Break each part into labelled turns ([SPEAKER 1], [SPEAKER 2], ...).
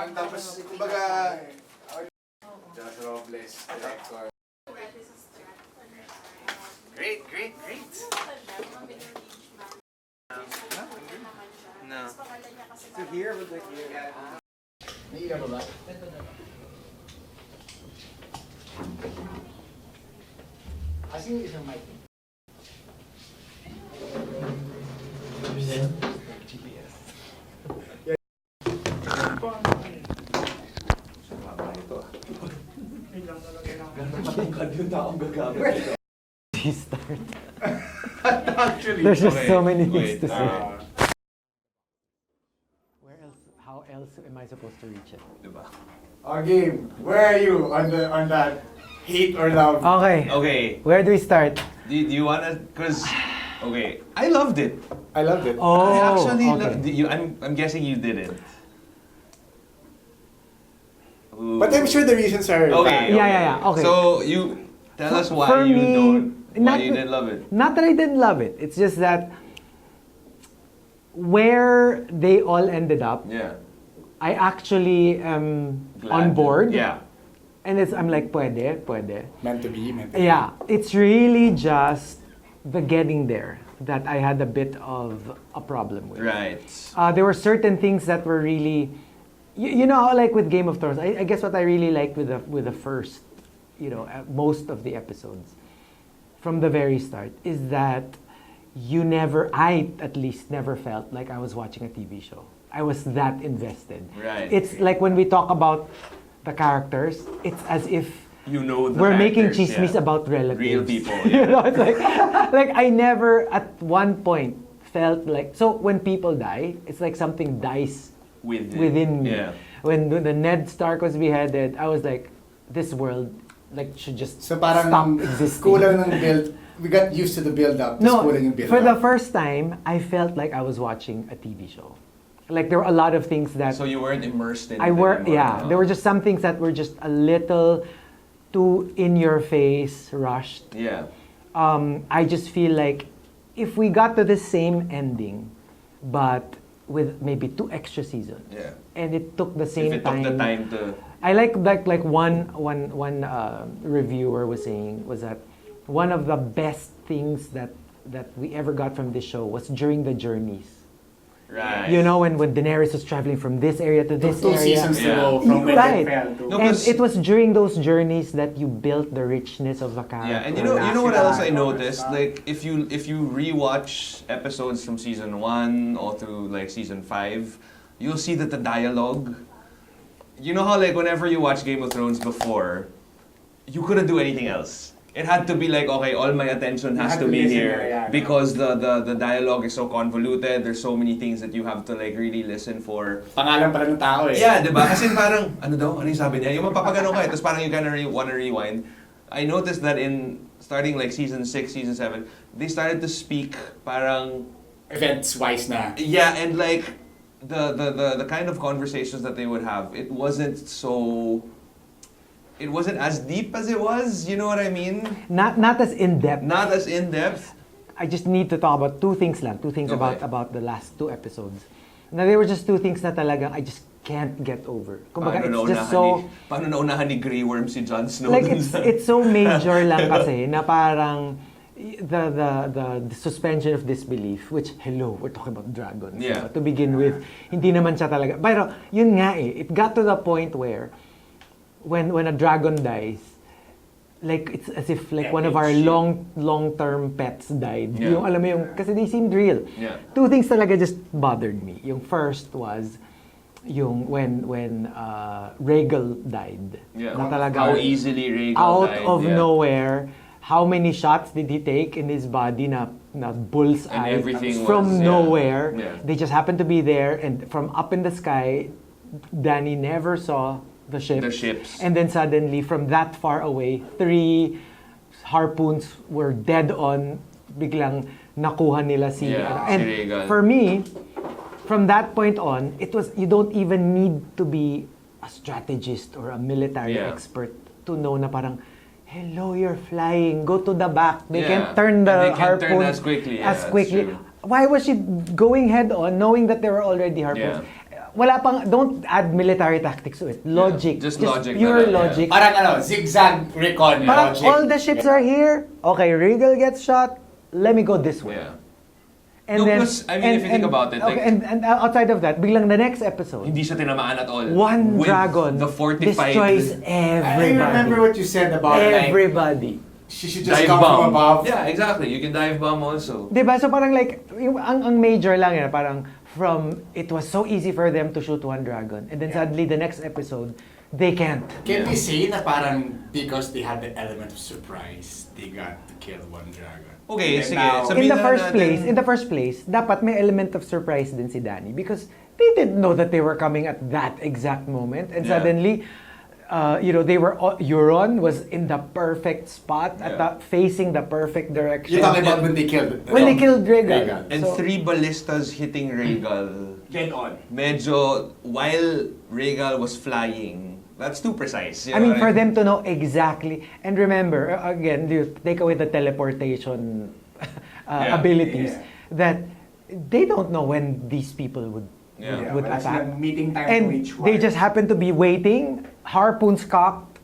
[SPEAKER 1] Tapos, kumbaga, Josh Robles, director.
[SPEAKER 2] Great. No.
[SPEAKER 1] So here, we'll do it here. Naiiyak ba ba? Asin yung isang mic. GPS.
[SPEAKER 3] Start.
[SPEAKER 1] Actually,
[SPEAKER 3] There's just so many things to say. Where else? How else am I supposed to reach it?
[SPEAKER 2] Diba?
[SPEAKER 1] Game, where are you on that hate or love?
[SPEAKER 2] Okay.
[SPEAKER 3] Where do we start?
[SPEAKER 2] Do you wanna? Cause okay, I loved it.
[SPEAKER 1] I loved it.
[SPEAKER 3] Oh,
[SPEAKER 2] I actually
[SPEAKER 3] okay.
[SPEAKER 2] loved you. I'm guessing you didn't. Ooh.
[SPEAKER 1] But I'm sure the reasons are
[SPEAKER 2] Okay.
[SPEAKER 3] Yeah. Okay.
[SPEAKER 2] So you tell us why
[SPEAKER 3] For
[SPEAKER 2] you
[SPEAKER 3] me,
[SPEAKER 2] you didn't love it.
[SPEAKER 3] Not that I didn't love it. It's just that where they all ended up,
[SPEAKER 2] Yeah.
[SPEAKER 3] I actually am
[SPEAKER 2] Glad.
[SPEAKER 3] on board.
[SPEAKER 2] Yeah.
[SPEAKER 3] And I'm like, pwede.
[SPEAKER 1] Meant to be.
[SPEAKER 3] Yeah, it's really just the getting there that I had a bit of a problem with.
[SPEAKER 2] Right.
[SPEAKER 3] There were certain things that were really, you know, like with Game of Thrones. I guess what I really liked with the first, most of the episodes, from the very start, is that I at least never felt like I was watching a TV show. I was that invested.
[SPEAKER 2] Right.
[SPEAKER 3] It's like when we talk about the characters, it's as if
[SPEAKER 2] You know the
[SPEAKER 3] we're making
[SPEAKER 2] factors,
[SPEAKER 3] chismis
[SPEAKER 2] yeah.
[SPEAKER 3] about relatives.
[SPEAKER 2] Real people.
[SPEAKER 3] You
[SPEAKER 2] Yeah.
[SPEAKER 3] know, it's like I never at one point felt like, so when people die, it's like something dies within me.
[SPEAKER 2] Yeah.
[SPEAKER 3] When the Ned Stark was beheaded, I was like, this world should just
[SPEAKER 1] So parang
[SPEAKER 3] stop existing.
[SPEAKER 1] kulang ng build. We got used to the build-up.
[SPEAKER 3] No,
[SPEAKER 1] kulang yung build-up.
[SPEAKER 3] for the first time, I felt like I was watching a TV show. Like there were a lot of things that
[SPEAKER 2] So you weren't immersed in.
[SPEAKER 3] I
[SPEAKER 2] it
[SPEAKER 3] were,
[SPEAKER 2] anymore,
[SPEAKER 3] yeah.
[SPEAKER 2] no?
[SPEAKER 3] There were just some things that were just a little too in your face, rushed.
[SPEAKER 2] Yeah.
[SPEAKER 3] I just feel like if we got to the same ending, but with maybe 2 extra seasons,
[SPEAKER 2] Yeah.
[SPEAKER 3] and it took the same
[SPEAKER 2] If it took the time to.
[SPEAKER 3] I like one reviewer was saying was that one of the best things that we ever got from this show was during the journeys.
[SPEAKER 2] Right.
[SPEAKER 3] You know, when Daenerys was traveling from this area to this
[SPEAKER 1] Two
[SPEAKER 3] area.
[SPEAKER 1] seasons to
[SPEAKER 2] Yeah.
[SPEAKER 1] go from
[SPEAKER 3] Right.
[SPEAKER 1] Winterfell to...
[SPEAKER 2] No,
[SPEAKER 3] And
[SPEAKER 2] because-
[SPEAKER 3] it was during those journeys that you built the richness of the character.
[SPEAKER 2] Yeah, and you know what else I noticed? Like if you rewatch episodes from season 1 or through like season 5, you'll see that the dialogue. You know how like whenever you watch Game of Thrones before, you couldn't do anything else. It had to be like, okay, all my attention has to be here because the dialogue is so convoluted. There's so many things that you have to like really listen for.
[SPEAKER 1] Pangalan pala ng tao eh.
[SPEAKER 2] Yeah, diba? Kasi parang, ano daw? Ano yung sabi niya? Yung mapapagano ka, tapos parang you kinda wanna rewind. I noticed that in starting like season 6, season 7, they started to speak parang...
[SPEAKER 1] Events-wise na.
[SPEAKER 2] Yeah, and like, the kind of conversations that they would have, it wasn't as deep as it was, you know what I mean?
[SPEAKER 3] Not as in-depth.
[SPEAKER 2] Not as in-depth.
[SPEAKER 3] I just need to talk about 2 things lang. 2 things
[SPEAKER 2] Okay.
[SPEAKER 3] about the last 2 episodes. Now, they were just 2 things na talagang I just can't get over. Kumbaga, it's just so...
[SPEAKER 2] Paano naunahan ni Grey Worm si Jon Snow?
[SPEAKER 3] Like,
[SPEAKER 2] dun sa-
[SPEAKER 3] it's so major lang kasi na parang the suspension of disbelief, which, hello, we're talking about dragons.
[SPEAKER 2] Yeah.
[SPEAKER 3] To begin with, hindi naman siya talaga. Pero, yun nga it got to the point where when a dragon dies, like it's as if like one of our long-term pets died.
[SPEAKER 2] Yeah.
[SPEAKER 3] Yung alam mo yung kasi they seemed real.
[SPEAKER 2] Yeah.
[SPEAKER 3] 2 things talaga just bothered me. Yung first was yung when Rhaegal died.
[SPEAKER 2] Yeah.
[SPEAKER 3] Na talaga
[SPEAKER 2] How easily Rhaegal
[SPEAKER 3] out
[SPEAKER 2] died,
[SPEAKER 3] of
[SPEAKER 2] yeah.
[SPEAKER 3] nowhere. How many shots did he take in his body na bullseye
[SPEAKER 2] And everything
[SPEAKER 3] from
[SPEAKER 2] was, yeah.
[SPEAKER 3] nowhere?
[SPEAKER 2] Yeah.
[SPEAKER 3] They just happened to be there, and from up in the sky, Dany never saw the ships. And then suddenly, from that far away, 3 harpoons were dead on. Biglang nakuha nila si...
[SPEAKER 2] Yeah,
[SPEAKER 3] and
[SPEAKER 2] si Rhaegal.
[SPEAKER 3] for me, from that point on, it was you don't even need to be a strategist or a military
[SPEAKER 2] Yeah.
[SPEAKER 3] expert to know na parang, hello, you're flying. Go to the back. They
[SPEAKER 2] Yeah.
[SPEAKER 3] can turn the
[SPEAKER 2] And they can turn
[SPEAKER 3] harpoon
[SPEAKER 2] as quickly. Yeah,
[SPEAKER 3] as
[SPEAKER 2] that's
[SPEAKER 3] quickly.
[SPEAKER 2] true.
[SPEAKER 3] Why was she going head on, knowing that there were already harpoons?
[SPEAKER 2] Yeah.
[SPEAKER 3] don't add military tactics to it. Logic.
[SPEAKER 2] just logic
[SPEAKER 3] Pure
[SPEAKER 2] na lang,
[SPEAKER 3] logic.
[SPEAKER 1] Parang zigzag recon
[SPEAKER 3] Parang
[SPEAKER 1] logic.
[SPEAKER 3] all the ships are here. Okay, Regal gets shot. Let me go this way.
[SPEAKER 2] Yeah.
[SPEAKER 3] And
[SPEAKER 2] No, plus, I mean, if you think about it,
[SPEAKER 3] okay,
[SPEAKER 2] like-
[SPEAKER 3] and outside of that, biglang the next episode,
[SPEAKER 2] Hindi siya tinamaan at all.
[SPEAKER 3] one
[SPEAKER 2] With
[SPEAKER 3] dragon
[SPEAKER 2] the fortified
[SPEAKER 3] destroys
[SPEAKER 1] I
[SPEAKER 3] everybody.
[SPEAKER 1] remember what you said about like
[SPEAKER 3] Everybody.
[SPEAKER 1] she should just
[SPEAKER 2] dive
[SPEAKER 1] come
[SPEAKER 2] bomb.
[SPEAKER 1] from above.
[SPEAKER 2] Yeah, exactly. You can dive bomb also.
[SPEAKER 3] Diba? So parang like, ang major lang yan, parang from, it was so easy for them to shoot one dragon. And then suddenly the next episode, they can't.
[SPEAKER 1] Can we say na parang because they had the element of surprise, they got to kill one dragon?
[SPEAKER 2] Okay,
[SPEAKER 1] And
[SPEAKER 2] sige.
[SPEAKER 1] now-
[SPEAKER 2] Sabi-
[SPEAKER 3] In the
[SPEAKER 2] na
[SPEAKER 3] first
[SPEAKER 2] natin-
[SPEAKER 3] place, dapat may element of surprise din si Danny because they didn't know that they were coming at that exact moment. And
[SPEAKER 2] Yeah.
[SPEAKER 3] suddenly, they were, Euron was in the perfect spot, facing the perfect direction.
[SPEAKER 1] You're talking about when they killed
[SPEAKER 3] When they killed Rhaegal.
[SPEAKER 1] Rhaegal.
[SPEAKER 2] And
[SPEAKER 3] So-
[SPEAKER 2] 3 ballistas hitting Rhaegal.
[SPEAKER 1] Dead on.
[SPEAKER 2] Medyo, while Rhaegal was flying, that's too precise. You
[SPEAKER 3] I
[SPEAKER 2] know
[SPEAKER 3] mean,
[SPEAKER 2] what
[SPEAKER 3] for them to know exactly, and remember, again, you take away the teleportation
[SPEAKER 2] Yeah.
[SPEAKER 3] abilities,
[SPEAKER 1] Yeah.
[SPEAKER 3] that they don't know when these people would
[SPEAKER 2] Yeah.
[SPEAKER 3] would
[SPEAKER 1] Wala
[SPEAKER 3] attack.
[SPEAKER 1] silang meeting time to
[SPEAKER 3] And
[SPEAKER 1] each one.
[SPEAKER 3] they just happen to be waiting, harpoons cocked,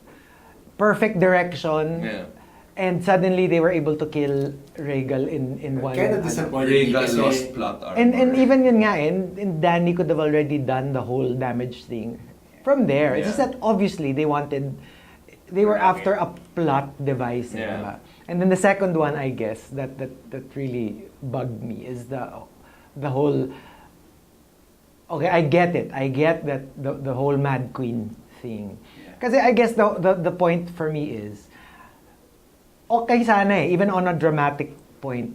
[SPEAKER 3] perfect direction,
[SPEAKER 2] Yeah.
[SPEAKER 3] and suddenly they were able to kill Rhaegal in one.
[SPEAKER 1] Kind of disappointing
[SPEAKER 2] Rhaegal
[SPEAKER 1] kasi
[SPEAKER 2] lost plot armor.
[SPEAKER 3] And even yun nga, and Danny could have already done the whole damage thing from there. It's just
[SPEAKER 2] Yeah.
[SPEAKER 3] that obviously they were after a plot device.
[SPEAKER 2] Yeah.
[SPEAKER 3] Diba? And then the second one, I guess, that really bugged me is the whole. Okay, I get it. I get that the whole Mad Queen thing. Kasi I guess the point for me is, okay sana even on a dramatic point,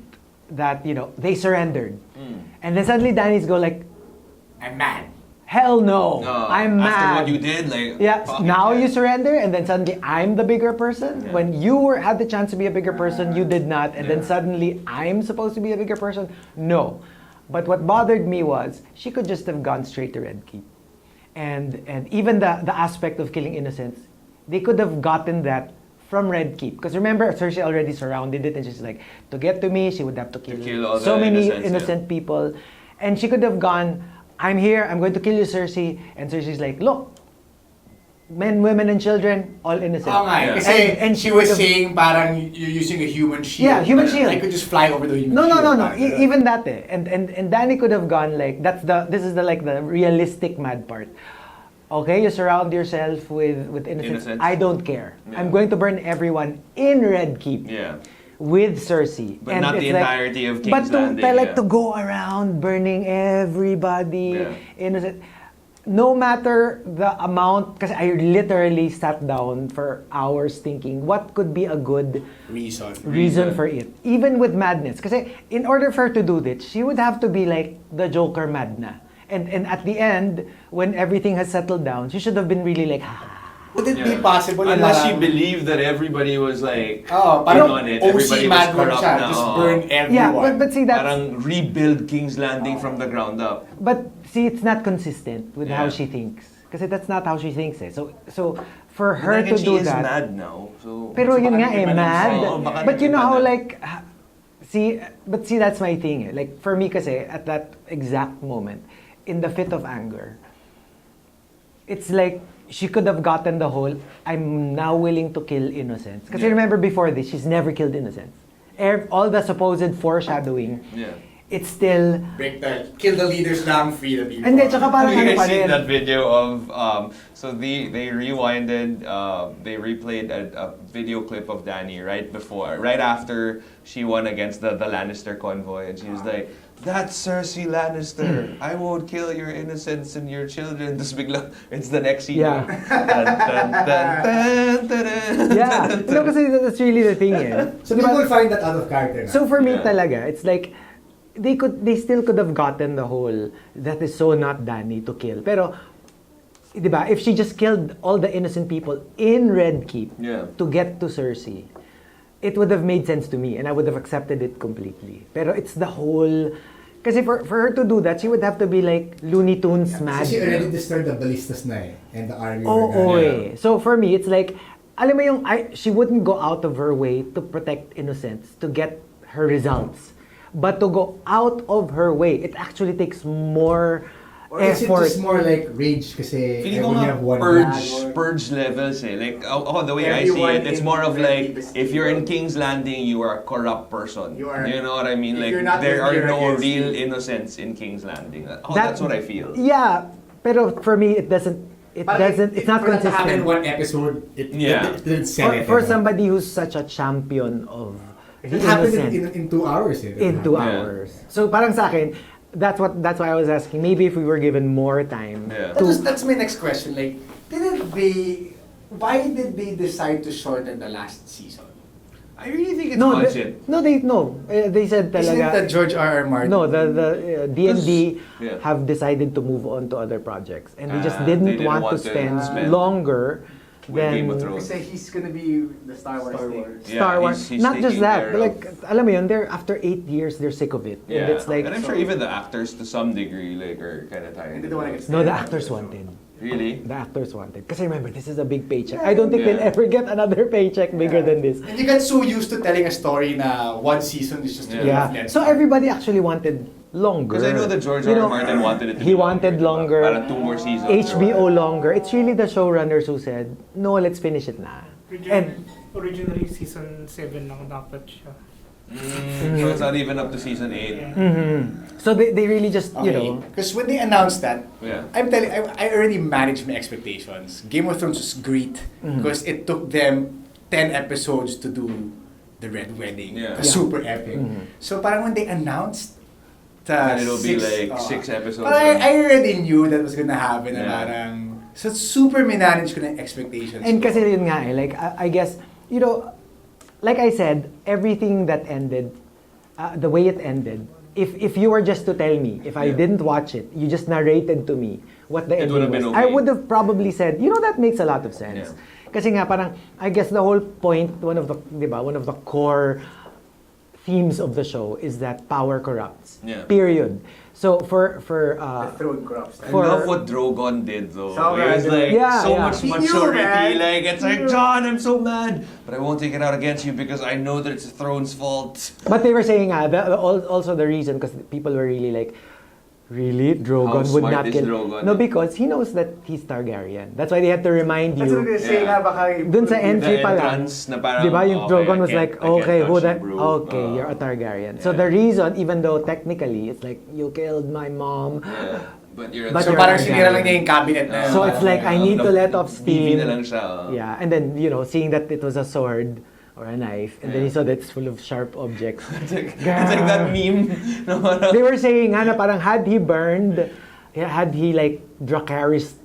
[SPEAKER 3] that, they surrendered. And then suddenly Danny's go like,
[SPEAKER 1] I'm mad.
[SPEAKER 3] hell no, I'm mad.
[SPEAKER 2] After what you did, like...
[SPEAKER 3] Yeah,
[SPEAKER 2] fucking
[SPEAKER 3] now
[SPEAKER 2] shit.
[SPEAKER 3] you surrender, and then suddenly I'm the bigger person.
[SPEAKER 2] Yeah.
[SPEAKER 3] When you had the chance to be a bigger person, you did not, and then suddenly I'm supposed to be a bigger person. No, but what bothered me was she could just have gone straight to Red Keep, and even the aspect of killing innocents, they could have gotten that from Red Keep. Because remember, Cersei already surrounded it, and she's like, to get to me, she would have to
[SPEAKER 2] kill all
[SPEAKER 3] so
[SPEAKER 2] the
[SPEAKER 3] many
[SPEAKER 2] innocents,
[SPEAKER 3] innocent people, and she could have gone, I'm here, I'm going to kill you, Cersei. And Cersei's like, look, men, women, and children, all innocent.
[SPEAKER 1] Oo nga,
[SPEAKER 2] Yeah.
[SPEAKER 1] kasi
[SPEAKER 3] And
[SPEAKER 1] she
[SPEAKER 3] she
[SPEAKER 1] was
[SPEAKER 3] would've-
[SPEAKER 1] saying parang you're using a human shield.
[SPEAKER 3] Yeah, human
[SPEAKER 1] But
[SPEAKER 3] shield.
[SPEAKER 1] I could just fly over the human
[SPEAKER 3] No,
[SPEAKER 1] shield.
[SPEAKER 3] no. Even that, eh. And Danny could have gone like, this is the realistic mad part. Okay, you surround yourself with innocents.
[SPEAKER 2] Innocents.
[SPEAKER 3] I don't care.
[SPEAKER 2] Yeah.
[SPEAKER 3] I'm going to burn everyone in Red Keep.
[SPEAKER 2] Yeah.
[SPEAKER 3] With Cersei.
[SPEAKER 2] But not
[SPEAKER 3] it's
[SPEAKER 2] the entirety of King's
[SPEAKER 3] But
[SPEAKER 2] Landing,
[SPEAKER 3] like
[SPEAKER 2] yeah.
[SPEAKER 3] to go around burning everybody
[SPEAKER 2] Yeah.
[SPEAKER 3] innocent. No matter the amount, because I literally sat down for hours thinking what could be a good reason for it. Even with madness. Because in order for her to do this, she would have to be like the Joker mad na. And at the end, when everything has settled down, she should have been really like,
[SPEAKER 1] Would it
[SPEAKER 2] Yeah.
[SPEAKER 1] be possible na
[SPEAKER 2] Unless she
[SPEAKER 1] parang-
[SPEAKER 2] believed that everybody was like...
[SPEAKER 1] parang
[SPEAKER 2] on it.
[SPEAKER 1] OC
[SPEAKER 2] Everybody was
[SPEAKER 1] mad one
[SPEAKER 2] corrupt
[SPEAKER 1] siya,
[SPEAKER 2] na,
[SPEAKER 1] just
[SPEAKER 2] oo.
[SPEAKER 1] burn everyone.
[SPEAKER 3] yeah, but see that's
[SPEAKER 2] Parang rebuild King's Landing from the ground up.
[SPEAKER 3] but see it's not consistent with how
[SPEAKER 2] Yeah.
[SPEAKER 3] she thinks. Kasi that's not how she thinks eh. So for
[SPEAKER 2] Then
[SPEAKER 3] her
[SPEAKER 2] again,
[SPEAKER 3] to
[SPEAKER 2] she
[SPEAKER 3] do
[SPEAKER 2] is
[SPEAKER 3] that.
[SPEAKER 2] mad now. So,
[SPEAKER 3] Pero
[SPEAKER 1] So
[SPEAKER 3] yun
[SPEAKER 1] baka
[SPEAKER 3] nga eh,
[SPEAKER 1] nag-iba lang
[SPEAKER 3] mad.
[SPEAKER 1] siya.
[SPEAKER 2] Oo, baka
[SPEAKER 3] But you know
[SPEAKER 2] nag-iba
[SPEAKER 3] how
[SPEAKER 2] na.
[SPEAKER 3] like, see, that's my thing eh. Like for me kasi, at that exact moment, in the fit of anger, it's like, she could have gotten the whole, I'm now willing to kill innocents. Because
[SPEAKER 2] Yeah.
[SPEAKER 3] remember before this, she's never killed innocents. All the supposed foreshadowing,
[SPEAKER 2] yeah.
[SPEAKER 3] it's still,
[SPEAKER 1] Kill the leaders lang, free the people.
[SPEAKER 3] hindi, tsaka parang
[SPEAKER 2] Have you
[SPEAKER 3] ano
[SPEAKER 2] guys
[SPEAKER 3] pa
[SPEAKER 2] seen
[SPEAKER 3] rin.
[SPEAKER 2] that video of so they rewinded they replayed a video clip of Dany right after she won against the Lannister convoy, and she was like, that's Cersei Lannister, I won't kill your innocents and your children. Tapos bigla, it's the next scene.
[SPEAKER 3] Yeah.
[SPEAKER 2] Dun, dun, dun, dun, dun,
[SPEAKER 3] Yeah,
[SPEAKER 2] dun,
[SPEAKER 3] no, kasi that's really the thing eh.
[SPEAKER 4] So
[SPEAKER 3] Diba?
[SPEAKER 4] people find that out of character na.
[SPEAKER 3] So for me
[SPEAKER 2] Yeah.
[SPEAKER 3] talaga, it's like they still could have gotten the whole that is so not Dany to kill. Pero, di ba, if she just killed all the innocent people in Red Keep
[SPEAKER 2] Yeah.
[SPEAKER 3] to get to Cersei, it would have made sense to me and I would have accepted it completely. Pero it's the whole, kasi for her to do that, she would have to be like Looney Tunes mad.
[SPEAKER 4] Kasi she already destroyed the ballistas na eh. And the army
[SPEAKER 3] Oo,
[SPEAKER 4] were
[SPEAKER 3] eh. So for me, it's like, alam mo yung, she wouldn't go out of her way to protect innocents, to get her results. But to go out of her way, it actually takes more
[SPEAKER 4] Or is it
[SPEAKER 3] effort.
[SPEAKER 4] just more like rage kasi
[SPEAKER 2] Feeling ko
[SPEAKER 4] everyone
[SPEAKER 2] nga
[SPEAKER 4] have one
[SPEAKER 2] purge levels eh. Like, the way I see
[SPEAKER 1] Everyone
[SPEAKER 2] it, it's
[SPEAKER 1] in
[SPEAKER 2] more of
[SPEAKER 1] Red
[SPEAKER 2] like,
[SPEAKER 1] Deep is
[SPEAKER 2] if you're in
[SPEAKER 1] evil.
[SPEAKER 2] King's Landing, you are a corrupt person.
[SPEAKER 1] You are-
[SPEAKER 2] know what I mean?
[SPEAKER 1] if
[SPEAKER 2] Like,
[SPEAKER 1] you're not
[SPEAKER 2] there
[SPEAKER 1] with me,
[SPEAKER 2] are
[SPEAKER 1] you're
[SPEAKER 2] no
[SPEAKER 1] against
[SPEAKER 2] real
[SPEAKER 1] me.
[SPEAKER 2] innocents in King's Landing. That's what I feel.
[SPEAKER 3] Yeah, pero for me, it doesn't. It doesn't. It's not
[SPEAKER 1] for that to happen in
[SPEAKER 3] consistent.
[SPEAKER 1] one episode,
[SPEAKER 2] Yeah.
[SPEAKER 1] it didn't sell it.
[SPEAKER 3] For
[SPEAKER 1] ano.
[SPEAKER 3] somebody who's such a champion of the
[SPEAKER 4] It happened
[SPEAKER 3] innocent
[SPEAKER 4] in 2 hours. Eh.
[SPEAKER 3] in 2
[SPEAKER 2] Yeah.
[SPEAKER 3] hours. So parang sa akin, that's why I was asking. Maybe if we were given more time
[SPEAKER 2] Yeah.
[SPEAKER 1] That's my next question. Like, why did they decide to shorten the last season?
[SPEAKER 2] I really think it's
[SPEAKER 3] no,
[SPEAKER 2] budget.
[SPEAKER 3] they said
[SPEAKER 1] Isn't it
[SPEAKER 3] talaga.
[SPEAKER 1] that George R. R. Martin?
[SPEAKER 3] No, the D&D
[SPEAKER 2] Yeah.
[SPEAKER 3] have decided to move on to other projects, and they just
[SPEAKER 2] They
[SPEAKER 3] didn't,
[SPEAKER 2] didn't
[SPEAKER 3] want to
[SPEAKER 2] want to
[SPEAKER 3] spend
[SPEAKER 2] spend
[SPEAKER 3] longer
[SPEAKER 2] with
[SPEAKER 3] than
[SPEAKER 2] Game of Thrones.
[SPEAKER 1] Kasi he's gonna be the Star Wars thing.
[SPEAKER 3] Star
[SPEAKER 2] Yeah,
[SPEAKER 3] Wars.
[SPEAKER 2] he's
[SPEAKER 3] Not just
[SPEAKER 2] taking
[SPEAKER 3] that,
[SPEAKER 2] care
[SPEAKER 3] but
[SPEAKER 2] of-
[SPEAKER 3] like, alam mo yun, they're after 8 years, they're sick of it.
[SPEAKER 2] Yeah.
[SPEAKER 3] And it's like,
[SPEAKER 2] and I'm sure even the actors to some degree like are kind of tired.
[SPEAKER 1] Hindi naman like it's-
[SPEAKER 3] no, the actors wanted.
[SPEAKER 2] Really?
[SPEAKER 3] The actors wanted. Because remember, this is a big paycheck. I don't think
[SPEAKER 2] Yeah.
[SPEAKER 3] they'll ever get another paycheck bigger than this.
[SPEAKER 1] And you get so used to telling a story na one season is just
[SPEAKER 2] Yeah.
[SPEAKER 3] Yeah. So everybody actually wanted longer.
[SPEAKER 2] Because I know that George
[SPEAKER 3] You
[SPEAKER 2] R. R.
[SPEAKER 3] know,
[SPEAKER 2] Martin wanted it to
[SPEAKER 3] he
[SPEAKER 2] be
[SPEAKER 3] wanted longer.
[SPEAKER 2] Parang 2 more seasons.
[SPEAKER 3] HBO longer. It's really the showrunners who said, no, let's finish it na. And
[SPEAKER 5] Originally, season 7 lang dapat siya.
[SPEAKER 2] So it's not even up to season 8.
[SPEAKER 3] so they really just, you know,
[SPEAKER 1] Because when they announced that,
[SPEAKER 2] Yeah.
[SPEAKER 1] I'm telling, I already managed my expectations. Game of Thrones was great because it took them 10 episodes to do the Red Wedding.
[SPEAKER 2] Yeah.
[SPEAKER 1] Super epic. So parang when they announced
[SPEAKER 2] And it'll be like 6 episodes.
[SPEAKER 1] But I already knew that was gonna happen. Na
[SPEAKER 2] Yeah.
[SPEAKER 1] parang, so super minanage ko na expectations.
[SPEAKER 3] and
[SPEAKER 1] ko.
[SPEAKER 3] kasi yun nga eh, like, I guess, you know, like I said, everything that ended, the way it ended, if you were just to tell me, if I
[SPEAKER 2] Yeah.
[SPEAKER 3] didn't watch it, you just narrated to me what the
[SPEAKER 2] It would
[SPEAKER 3] ending
[SPEAKER 2] have
[SPEAKER 3] was,
[SPEAKER 2] been
[SPEAKER 3] I
[SPEAKER 2] okay.
[SPEAKER 3] would have probably said, you know, that makes a lot of sense.
[SPEAKER 2] Yeah.
[SPEAKER 3] Kasi nga parang, I guess the whole point, one of the core themes of the show is that power corrupts.
[SPEAKER 2] Yeah.
[SPEAKER 3] Period. So for
[SPEAKER 1] The throne corrupts.
[SPEAKER 2] I
[SPEAKER 3] for-
[SPEAKER 2] love what Drogon did though.
[SPEAKER 1] So
[SPEAKER 2] He was like
[SPEAKER 3] Yeah,
[SPEAKER 2] so
[SPEAKER 3] yeah.
[SPEAKER 2] much
[SPEAKER 1] He knew,
[SPEAKER 2] maturity.
[SPEAKER 1] man.
[SPEAKER 2] Like it's
[SPEAKER 1] He
[SPEAKER 2] like
[SPEAKER 1] knew.
[SPEAKER 2] John, I'm so mad, but I won't take it out against you because I know that it's the throne's fault.
[SPEAKER 3] But they were saying also the reason, because people were really like, really? Drogon
[SPEAKER 2] How
[SPEAKER 3] would
[SPEAKER 2] smart
[SPEAKER 3] not
[SPEAKER 2] is
[SPEAKER 3] kill.
[SPEAKER 2] Drogon?
[SPEAKER 3] No, because he knows that he's Targaryen. That's why they had to remind
[SPEAKER 1] That's what
[SPEAKER 3] you.
[SPEAKER 1] they say
[SPEAKER 2] Yeah.
[SPEAKER 1] nga, baka
[SPEAKER 3] Dun sa entry
[SPEAKER 2] The
[SPEAKER 3] pa lang.
[SPEAKER 2] entrance na parang,
[SPEAKER 3] Di ba yung
[SPEAKER 2] okay,
[SPEAKER 3] Drogon
[SPEAKER 2] I
[SPEAKER 3] was
[SPEAKER 2] can't-
[SPEAKER 3] like,
[SPEAKER 2] I can't
[SPEAKER 3] okay, who
[SPEAKER 2] touch
[SPEAKER 3] that?
[SPEAKER 2] you, bro.
[SPEAKER 3] Okay, you're a Targaryen. So
[SPEAKER 2] Yeah.
[SPEAKER 3] the reason, even though technically it's like, you killed my mom.
[SPEAKER 2] Yeah. But you're
[SPEAKER 3] But
[SPEAKER 1] So
[SPEAKER 3] you're
[SPEAKER 1] parang
[SPEAKER 3] Targaryen.
[SPEAKER 1] sinira lang niya yung cabinet na yun.
[SPEAKER 3] So it's like, I need to let off
[SPEAKER 2] Bibi
[SPEAKER 3] steam.
[SPEAKER 2] na lang siya.
[SPEAKER 3] Yeah, and then, you know, seeing that it was a sword or a knife, and then
[SPEAKER 2] Yeah.
[SPEAKER 3] he saw that it's full of sharp objects.
[SPEAKER 2] It's like that meme. No, parang-
[SPEAKER 3] They were saying nga na parang had he burned, had he like Dracarys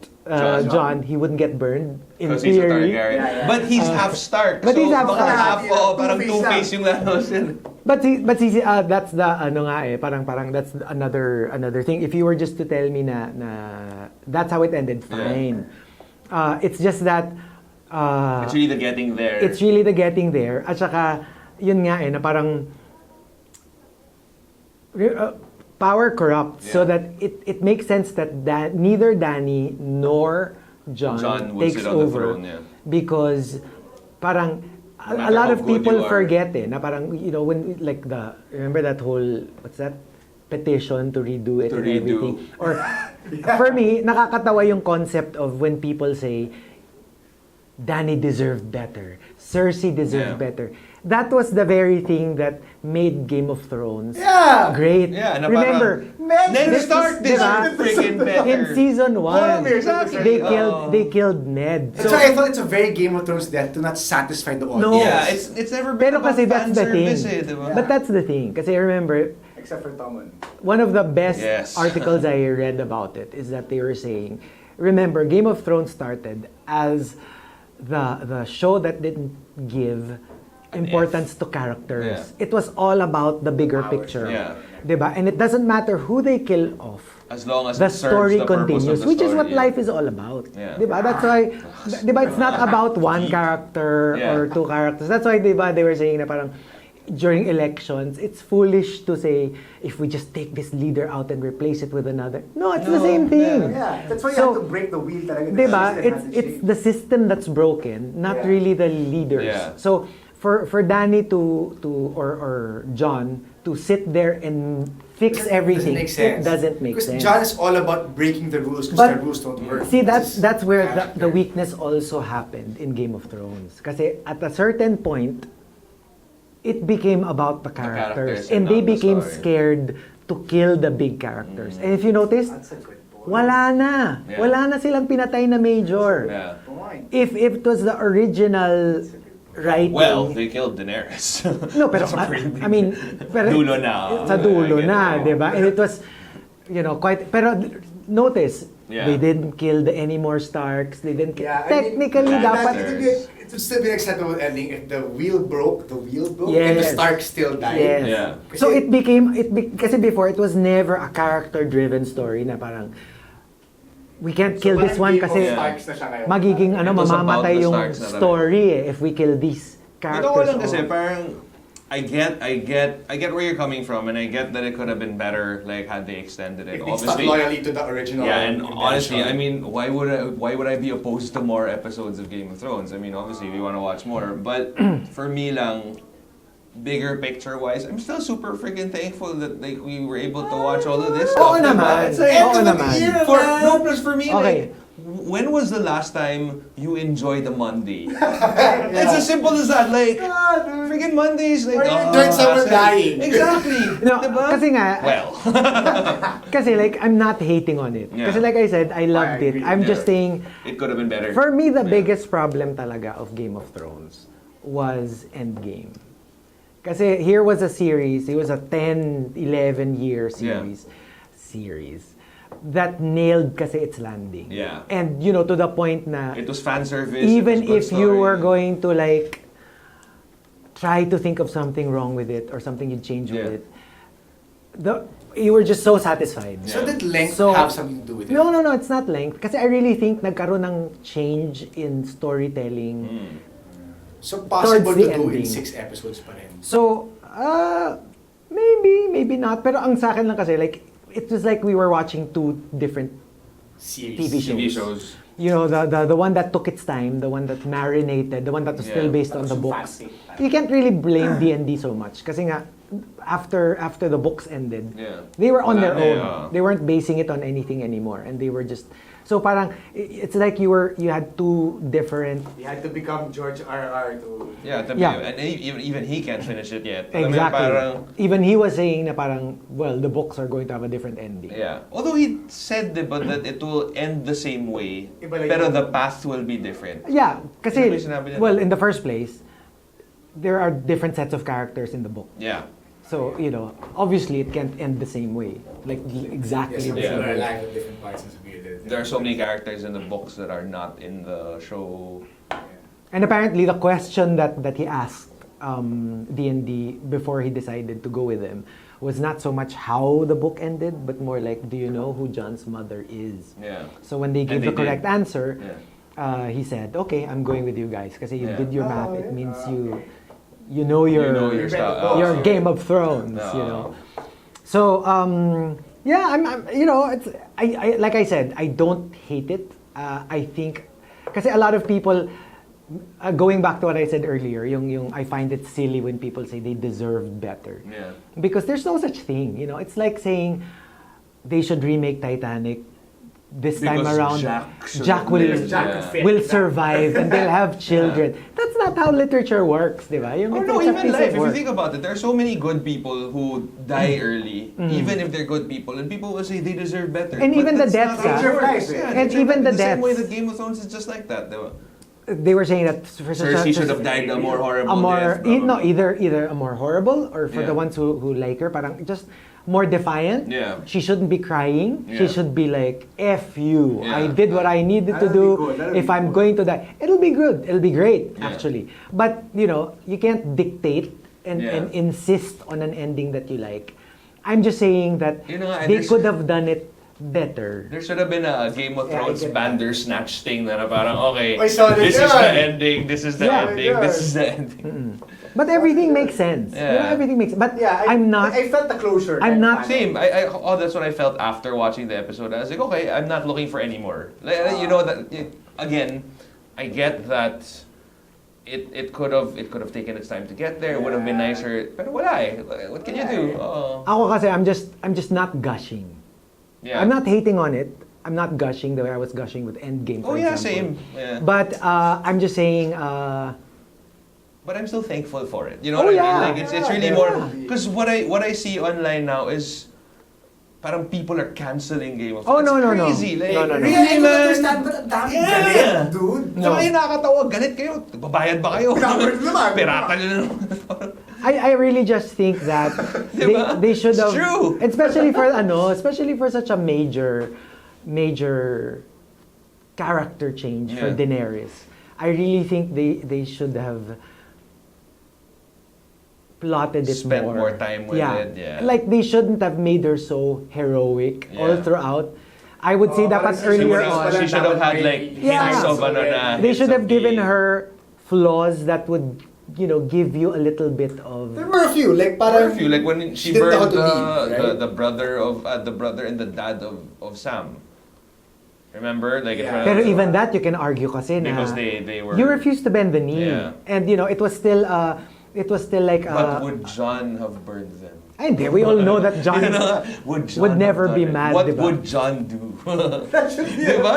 [SPEAKER 3] John, he wouldn't get burned in
[SPEAKER 2] Because he's a
[SPEAKER 3] theory.
[SPEAKER 2] Targaryen.
[SPEAKER 1] Yeah, yeah.
[SPEAKER 2] But he's half Stark.
[SPEAKER 3] but
[SPEAKER 2] so
[SPEAKER 3] he's half
[SPEAKER 2] baka
[SPEAKER 3] Stark.
[SPEAKER 2] half, parang
[SPEAKER 1] Two-face
[SPEAKER 2] two-face yung lanos yun.
[SPEAKER 3] But see, that's the ano nga eh, parang that's another thing. If you were just to tell me na that's how it ended, fine. It's just that
[SPEAKER 2] It's really the getting there.
[SPEAKER 3] it's really the getting there. At saka, yun nga eh, na parang power corrupts, so
[SPEAKER 2] Yeah.
[SPEAKER 3] that it makes sense that neither Danny nor John
[SPEAKER 2] John would
[SPEAKER 3] takes
[SPEAKER 2] sit on the
[SPEAKER 3] over,
[SPEAKER 2] throne, yeah.
[SPEAKER 3] because parang
[SPEAKER 2] No
[SPEAKER 3] a
[SPEAKER 2] matter
[SPEAKER 3] lot
[SPEAKER 2] how
[SPEAKER 3] of
[SPEAKER 2] good
[SPEAKER 3] people
[SPEAKER 2] you are.
[SPEAKER 3] forget eh, na parang, you know, when like remember that whole, what's that, petition to redo it
[SPEAKER 2] To
[SPEAKER 3] and
[SPEAKER 2] redo.
[SPEAKER 3] everything. Or for me, nakakatawa yung concept of when people say Danny deserved better, Cersei deserved
[SPEAKER 2] Yeah.
[SPEAKER 3] better. That was the very thing that made Game of Thrones
[SPEAKER 1] Yeah.
[SPEAKER 3] great.
[SPEAKER 2] Yeah, na
[SPEAKER 3] Remember,
[SPEAKER 2] Ned
[SPEAKER 3] this
[SPEAKER 2] Stark
[SPEAKER 3] is- diba?
[SPEAKER 2] deserved freaking better.
[SPEAKER 3] in season 1,
[SPEAKER 1] Exactly.
[SPEAKER 3] they killed Ned.
[SPEAKER 1] That's why I thought it's a very Game of Thrones death to not satisfy the audience.
[SPEAKER 3] No.
[SPEAKER 2] Yeah, it's never been
[SPEAKER 3] Pero
[SPEAKER 2] about
[SPEAKER 3] kasi that's
[SPEAKER 2] fan
[SPEAKER 3] the thing.
[SPEAKER 2] service eh, diba?
[SPEAKER 3] But that's the thing. Kasi remember,
[SPEAKER 1] Except for Tommen.
[SPEAKER 3] one of the best
[SPEAKER 2] Yes.
[SPEAKER 3] articles I read about it is that they were saying, remember, Game of Thrones started as the show that didn't give importance to characters.
[SPEAKER 2] Yeah.
[SPEAKER 3] It was all about the bigger
[SPEAKER 1] Power.
[SPEAKER 3] picture.
[SPEAKER 2] Yeah.
[SPEAKER 3] Diba? And it doesn't matter who they kill off.
[SPEAKER 2] As long as
[SPEAKER 3] The
[SPEAKER 2] it serves
[SPEAKER 3] story
[SPEAKER 2] the purpose of
[SPEAKER 3] continues,
[SPEAKER 2] the
[SPEAKER 3] which is
[SPEAKER 2] story,
[SPEAKER 3] what
[SPEAKER 2] yeah.
[SPEAKER 3] life is all about.
[SPEAKER 2] Yeah.
[SPEAKER 3] Diba? That's why, diba, it's not about one character
[SPEAKER 2] Yeah.
[SPEAKER 3] or two characters. That's why, diba, they were saying na parang, during elections, it's foolish to say, if we just take this leader out and replace it with another. No, it's the same thing.
[SPEAKER 1] Yeah, that's why you
[SPEAKER 3] So,
[SPEAKER 1] have to break the wheel talaga. The
[SPEAKER 3] Diba?
[SPEAKER 1] system has to
[SPEAKER 3] It's
[SPEAKER 1] change.
[SPEAKER 3] the system that's broken, not
[SPEAKER 1] Yeah.
[SPEAKER 3] really the leaders.
[SPEAKER 2] Yeah.
[SPEAKER 3] So for Danny to or John to sit there and fix everything.
[SPEAKER 1] Doesn't make sense.
[SPEAKER 3] It doesn't make
[SPEAKER 1] Because
[SPEAKER 3] sense.
[SPEAKER 1] John is all about breaking the rules because
[SPEAKER 3] But-
[SPEAKER 1] the rules don't work.
[SPEAKER 3] See, that's
[SPEAKER 1] This is
[SPEAKER 3] that's where the
[SPEAKER 1] character.
[SPEAKER 3] weakness also happened in Game of Thrones. Kasi at a certain point, it became about the characters,
[SPEAKER 2] characters
[SPEAKER 3] and
[SPEAKER 2] and
[SPEAKER 3] they
[SPEAKER 2] not the
[SPEAKER 3] became
[SPEAKER 2] story.
[SPEAKER 3] scared to kill the big characters. And if you notice,
[SPEAKER 1] That's a good point.
[SPEAKER 3] wala na.
[SPEAKER 2] Yeah.
[SPEAKER 3] Wala na silang pinatay na major.
[SPEAKER 2] Yeah.
[SPEAKER 1] Point.
[SPEAKER 3] If it was the original writing.
[SPEAKER 2] Well, they killed Daenerys.
[SPEAKER 3] No, pero I mean, pero,
[SPEAKER 2] Dulo na.
[SPEAKER 3] Sa dulo
[SPEAKER 2] I get
[SPEAKER 3] na,
[SPEAKER 2] it.
[SPEAKER 3] 'di ba? And it was, quite. Pero notice,
[SPEAKER 2] Yeah.
[SPEAKER 3] they didn't kill any more Starks. They didn't.
[SPEAKER 1] Yeah, I mean,
[SPEAKER 3] Technically,
[SPEAKER 2] Lannisters.
[SPEAKER 3] dapat.
[SPEAKER 1] It would still be an acceptable ending if the wheel broke, and the
[SPEAKER 3] Yes.
[SPEAKER 1] Stark still died.
[SPEAKER 3] Yes.
[SPEAKER 2] Yeah.
[SPEAKER 3] So it became kasi before it was never a character-driven story na parang we can't kill this one kasi
[SPEAKER 1] Starks na siya ngayon.
[SPEAKER 3] magiging
[SPEAKER 2] It was about
[SPEAKER 3] mamamatay
[SPEAKER 2] the
[SPEAKER 3] yung
[SPEAKER 2] Starks na talaga.
[SPEAKER 3] story if we kill these characters.
[SPEAKER 2] Ito ko lang kasi
[SPEAKER 3] Oh.
[SPEAKER 2] parang I get where you're coming from, and I get that it could have been better, like had they extended it.
[SPEAKER 1] If they stuck
[SPEAKER 2] Obviously,
[SPEAKER 1] loyally to the original.
[SPEAKER 2] yeah, and honestly, I
[SPEAKER 1] intention.
[SPEAKER 2] mean, why would I be opposed to more episodes of Game of Thrones? I mean, obviously, we want to watch more, but for me lang, bigger picture wise, I'm still super freaking thankful that like we were able to watch all of this
[SPEAKER 3] Oo
[SPEAKER 2] stuff. diba?
[SPEAKER 3] naman.
[SPEAKER 2] It's like,
[SPEAKER 3] Oo naman.
[SPEAKER 2] Plus for me,
[SPEAKER 3] Okay.
[SPEAKER 2] like, when was the last time you enjoyed a Monday? It's as simple as that. Like, freaking Mondays. Like,
[SPEAKER 1] Or you enjoyed someone
[SPEAKER 2] hassle.
[SPEAKER 1] dying.
[SPEAKER 2] Exactly.
[SPEAKER 3] No,
[SPEAKER 2] Diba?
[SPEAKER 3] kasi nga,
[SPEAKER 2] Well.
[SPEAKER 3] kasi like, I'm not hating on it.
[SPEAKER 2] Yeah.
[SPEAKER 3] Kasi like I said, I loved it.
[SPEAKER 1] agree.
[SPEAKER 3] I'm just
[SPEAKER 2] Yeah.
[SPEAKER 3] saying,
[SPEAKER 2] It could have been better.
[SPEAKER 3] for me, the
[SPEAKER 2] Yeah.
[SPEAKER 3] biggest problem talaga of Game of Thrones was Endgame. Kasi here was a series, it was a 10, 11 year series that nailed kasi its landing.
[SPEAKER 2] Yeah.
[SPEAKER 3] And to the point na
[SPEAKER 2] It was fan service.
[SPEAKER 3] even
[SPEAKER 2] it was
[SPEAKER 3] if
[SPEAKER 2] good
[SPEAKER 3] you
[SPEAKER 2] story.
[SPEAKER 3] were going to like try to think of something wrong with it or something you'd change
[SPEAKER 2] Yeah.
[SPEAKER 3] with it, you were just so satisfied.
[SPEAKER 1] So did length
[SPEAKER 3] So-
[SPEAKER 1] have something to do with it?
[SPEAKER 3] No, it's not length. Kasi I really think nagkaroon ng change in storytelling.
[SPEAKER 2] Mm.
[SPEAKER 1] So possible
[SPEAKER 3] Towards
[SPEAKER 1] to
[SPEAKER 3] the
[SPEAKER 1] do in
[SPEAKER 3] ending.
[SPEAKER 1] 6 episodes pa rin.
[SPEAKER 3] So, maybe not. Pero ang sa akin lang kasi, like, it was like we were watching two different
[SPEAKER 1] Series.
[SPEAKER 3] TV shows.
[SPEAKER 2] TV shows.
[SPEAKER 3] The one that took its time, the one that marinated, the one that was still
[SPEAKER 2] Yeah.
[SPEAKER 3] based on
[SPEAKER 1] That
[SPEAKER 3] the
[SPEAKER 1] was
[SPEAKER 3] books.
[SPEAKER 1] fantastic.
[SPEAKER 3] You can't really blame D&D so much. Kasi nga, after the books ended,
[SPEAKER 2] Yeah.
[SPEAKER 3] they were on
[SPEAKER 2] Wala
[SPEAKER 3] their
[SPEAKER 2] na,
[SPEAKER 3] own.
[SPEAKER 2] yeah.
[SPEAKER 3] They weren't basing it on anything anymore. And they were just... So parang, it's like you had two different...
[SPEAKER 1] You had to become George R.R. to...
[SPEAKER 2] Yeah,
[SPEAKER 3] Yeah.
[SPEAKER 2] and even he can't finish it yet. I mean,
[SPEAKER 3] Exactly.
[SPEAKER 2] parang,
[SPEAKER 3] Even he was saying na parang, well, the books are going to have a different ending.
[SPEAKER 2] yeah. Although he said diba, that it will end the same way,
[SPEAKER 1] Iba lang
[SPEAKER 2] pero
[SPEAKER 1] yung-
[SPEAKER 2] the path will be different.
[SPEAKER 3] Yeah, kasi,
[SPEAKER 2] Yun yung sinabi niya.
[SPEAKER 3] well, in the first place, there are different sets of characters in the book.
[SPEAKER 2] Yeah.
[SPEAKER 3] So, obviously it can't end the same way. Like, exactly
[SPEAKER 1] Yes, some
[SPEAKER 3] the
[SPEAKER 1] people
[SPEAKER 3] same
[SPEAKER 1] are
[SPEAKER 3] way.
[SPEAKER 1] alive at different parts of the video.
[SPEAKER 2] There are so many characters in the books that are not in the show.
[SPEAKER 3] And apparently the question that he asked D&D before he decided to go with them was not so much how the book ended, but more like, do you know who John's mother is?
[SPEAKER 2] Yeah.
[SPEAKER 3] So when they
[SPEAKER 2] And
[SPEAKER 3] gave
[SPEAKER 2] they
[SPEAKER 3] the correct
[SPEAKER 2] did.
[SPEAKER 3] answer,
[SPEAKER 2] Yeah.
[SPEAKER 3] he said, okay, I'm going with you guys. Kasi you
[SPEAKER 2] Yeah.
[SPEAKER 3] did your
[SPEAKER 1] Oh,
[SPEAKER 3] math.
[SPEAKER 1] yeah.
[SPEAKER 3] It means you know your,
[SPEAKER 2] You know your stuff.
[SPEAKER 3] your
[SPEAKER 2] Oh.
[SPEAKER 3] Game of Thrones, So, yeah, it's, I like I said, I don't hate it. I think, kasi a lot of people, going back to what I said earlier, yung I find it silly when people say they deserved better.
[SPEAKER 2] Yeah.
[SPEAKER 3] Because there's no such thing, It's like saying they should remake Titanic this time
[SPEAKER 2] Because
[SPEAKER 3] around.
[SPEAKER 2] Jack
[SPEAKER 3] Jack will,
[SPEAKER 2] should-
[SPEAKER 1] Jack
[SPEAKER 2] Yeah.
[SPEAKER 1] could fit
[SPEAKER 3] will
[SPEAKER 1] that.
[SPEAKER 3] survive and they'll have children. That's not how literature works, di ba? Yung
[SPEAKER 2] Or no,
[SPEAKER 3] it's a
[SPEAKER 2] even
[SPEAKER 3] piece of
[SPEAKER 2] life. If you
[SPEAKER 3] work.
[SPEAKER 2] think about it, there are so many good people who die early, even if they're good people, and people will say they deserve better.
[SPEAKER 3] And
[SPEAKER 2] But
[SPEAKER 3] even the
[SPEAKER 2] that's
[SPEAKER 3] deaths,
[SPEAKER 2] not how it
[SPEAKER 1] ah.
[SPEAKER 2] works.
[SPEAKER 1] And
[SPEAKER 2] Yeah,
[SPEAKER 3] even
[SPEAKER 2] nature of life.
[SPEAKER 3] the
[SPEAKER 2] The same way
[SPEAKER 3] deaths.
[SPEAKER 2] that Game of Thrones is just like that. Diba?
[SPEAKER 3] They were saying that for
[SPEAKER 2] Cersei should have died a more horrible death.
[SPEAKER 3] no,
[SPEAKER 2] probably.
[SPEAKER 3] either a more horrible or for
[SPEAKER 2] Yeah.
[SPEAKER 3] the ones who like her, parang just more defiant.
[SPEAKER 2] Yeah.
[SPEAKER 3] She shouldn't be crying. She
[SPEAKER 2] Yeah.
[SPEAKER 3] should be like, F you.
[SPEAKER 2] Yeah.
[SPEAKER 3] I did what I needed to
[SPEAKER 1] That'll
[SPEAKER 3] do.
[SPEAKER 1] be good. That'll
[SPEAKER 3] If
[SPEAKER 1] be
[SPEAKER 3] I'm
[SPEAKER 1] good.
[SPEAKER 3] going to die, it'll be good. It'll be great,
[SPEAKER 2] Yeah.
[SPEAKER 3] actually. But, you can't dictate and
[SPEAKER 2] Yeah.
[SPEAKER 3] insist on an ending that you like. I'm just saying that
[SPEAKER 2] Yun na nga,
[SPEAKER 3] they
[SPEAKER 2] there's-
[SPEAKER 3] could have done it better.
[SPEAKER 2] There should have been a Game of
[SPEAKER 1] Yeah, I
[SPEAKER 2] Thrones
[SPEAKER 1] get that.
[SPEAKER 2] Bandersnatch thing na parang, okay,
[SPEAKER 1] I saw
[SPEAKER 2] this
[SPEAKER 1] this
[SPEAKER 2] is the
[SPEAKER 1] yan.
[SPEAKER 2] ending, this is the
[SPEAKER 3] Yeah,
[SPEAKER 2] ending,
[SPEAKER 1] yeah.
[SPEAKER 2] this is the ending.
[SPEAKER 3] But everything makes sense.
[SPEAKER 2] Yeah.
[SPEAKER 3] Everything makes sense. But
[SPEAKER 1] Yeah,
[SPEAKER 3] I'm not...
[SPEAKER 1] I felt the closure.
[SPEAKER 3] I'm not-
[SPEAKER 2] Same. That's what I felt after watching the episode. I was like, okay, I'm not looking for any more. Like, that again, I get that it could have taken its time to get there. It would have been nicer. Pero wala eh. What can you do? Oh.
[SPEAKER 3] Ako kasi, I'm just not gushing.
[SPEAKER 2] Yeah.
[SPEAKER 3] I'm not hating on it. I'm not gushing the way I was gushing with Endgame, for
[SPEAKER 2] Oh yeah,
[SPEAKER 3] example.
[SPEAKER 2] same. Yeah.
[SPEAKER 3] But I'm just saying,
[SPEAKER 2] But I'm still thankful for it. You know
[SPEAKER 3] Oh,
[SPEAKER 2] what I
[SPEAKER 3] yeah.
[SPEAKER 2] mean? Like it's really more because what I see online now is parang people are canceling Game of
[SPEAKER 3] Oh,
[SPEAKER 2] Thrones.
[SPEAKER 3] no,
[SPEAKER 2] It's
[SPEAKER 3] no.
[SPEAKER 2] crazy. Like,
[SPEAKER 3] No, no, no.
[SPEAKER 1] Really, I don't understand, but ang daming galit, dude.
[SPEAKER 2] No. Saka yung nakakatawa, galit kayo. Babayad ba kayo?
[SPEAKER 1] Pinapanood naman.
[SPEAKER 2] Pirata nyo naman.
[SPEAKER 3] I really just think that
[SPEAKER 2] Diba?
[SPEAKER 3] they should have,
[SPEAKER 2] It's true.
[SPEAKER 3] especially for such a major character change for
[SPEAKER 2] Yeah.
[SPEAKER 3] Daenerys. I really think they should have plotted it
[SPEAKER 2] Spent more time with it, yeah.
[SPEAKER 3] Like they shouldn't have made her so heroic all
[SPEAKER 2] Yeah.
[SPEAKER 3] throughout. I would say dapat
[SPEAKER 1] parang
[SPEAKER 3] earlier
[SPEAKER 1] she
[SPEAKER 3] on.
[SPEAKER 2] She should have had like
[SPEAKER 3] Yeah.
[SPEAKER 2] hints of ano na.
[SPEAKER 3] They should
[SPEAKER 2] hints
[SPEAKER 3] have
[SPEAKER 2] of
[SPEAKER 3] given
[SPEAKER 2] the-
[SPEAKER 3] her flaws that would, give you a little bit of.
[SPEAKER 1] There were a few, like parang...
[SPEAKER 2] Curfew, like when she
[SPEAKER 1] didn't know how
[SPEAKER 2] burned
[SPEAKER 1] to lead, right?
[SPEAKER 2] the brother and the dad of Sam. Remember? Like
[SPEAKER 1] Yeah.
[SPEAKER 3] Pero even that, you can argue kasi na
[SPEAKER 2] because they were.
[SPEAKER 3] you refused to bend the knee,
[SPEAKER 2] Yeah.
[SPEAKER 3] and it was still like.
[SPEAKER 2] But would John have burned them?
[SPEAKER 3] Ay, hindi. We all know that John
[SPEAKER 2] You know, would John
[SPEAKER 3] would never
[SPEAKER 2] have
[SPEAKER 3] be
[SPEAKER 2] done it?
[SPEAKER 3] mad,
[SPEAKER 2] What
[SPEAKER 3] diba?
[SPEAKER 2] would John do? Diba?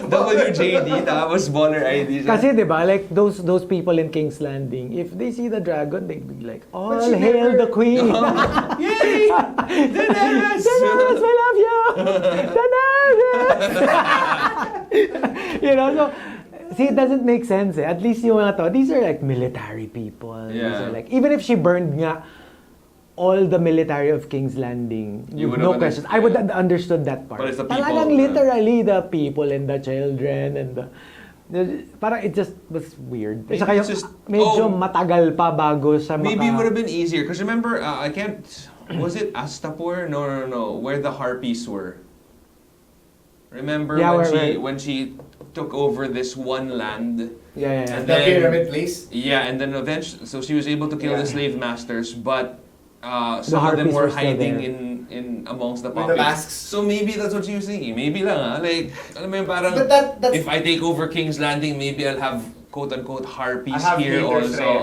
[SPEAKER 2] WJD, tapos baller ID siya.
[SPEAKER 3] Kasi diba, like those people in King's Landing, if they see the dragon, they'd be like, "All
[SPEAKER 1] she
[SPEAKER 3] hail
[SPEAKER 1] never-
[SPEAKER 3] the queen!"
[SPEAKER 2] Yay! Daenerys!
[SPEAKER 3] Daenerys, we love you! Daenerys! So, see, it doesn't make sense eh. At least yung mga to, these are like military people. These
[SPEAKER 2] Yeah.
[SPEAKER 3] are like, even if she burned nga all the military of King's Landing,
[SPEAKER 2] You would
[SPEAKER 3] no
[SPEAKER 2] have
[SPEAKER 3] questions.
[SPEAKER 2] understood,
[SPEAKER 3] I would
[SPEAKER 2] yeah.
[SPEAKER 3] have understood that part.
[SPEAKER 2] But it's the people,
[SPEAKER 3] Talagang
[SPEAKER 2] yeah.
[SPEAKER 3] literally the people and the children and parang it just was weird.
[SPEAKER 2] Maybe
[SPEAKER 3] Saka yung
[SPEAKER 2] it's just-
[SPEAKER 3] medyo
[SPEAKER 2] oh.
[SPEAKER 3] matagal pa bago siya
[SPEAKER 2] Maybe it would have been easier. Because remember, I can't... Was it Astapor? No. Where the harpies were. Remember
[SPEAKER 3] Yeah,
[SPEAKER 2] when she took over this one land?
[SPEAKER 3] Yeah.
[SPEAKER 2] And
[SPEAKER 1] The
[SPEAKER 2] then-
[SPEAKER 1] pyramid place.
[SPEAKER 2] Yeah, and then eventually, so she was able to kill
[SPEAKER 1] Yeah.
[SPEAKER 2] the slave masters, but some of them
[SPEAKER 3] harpies
[SPEAKER 2] were
[SPEAKER 3] were still
[SPEAKER 2] hiding
[SPEAKER 3] there.
[SPEAKER 2] in amongst the
[SPEAKER 1] With the
[SPEAKER 2] populace.
[SPEAKER 1] masks.
[SPEAKER 2] So maybe that's what she was thinking. Maybe lang like, alam mo yun, parang,
[SPEAKER 1] But that's...
[SPEAKER 2] if I take over King's Landing, maybe I'll have quote-unquote harpies
[SPEAKER 1] I'll have
[SPEAKER 2] here
[SPEAKER 1] haters,
[SPEAKER 2] also.
[SPEAKER 1] right?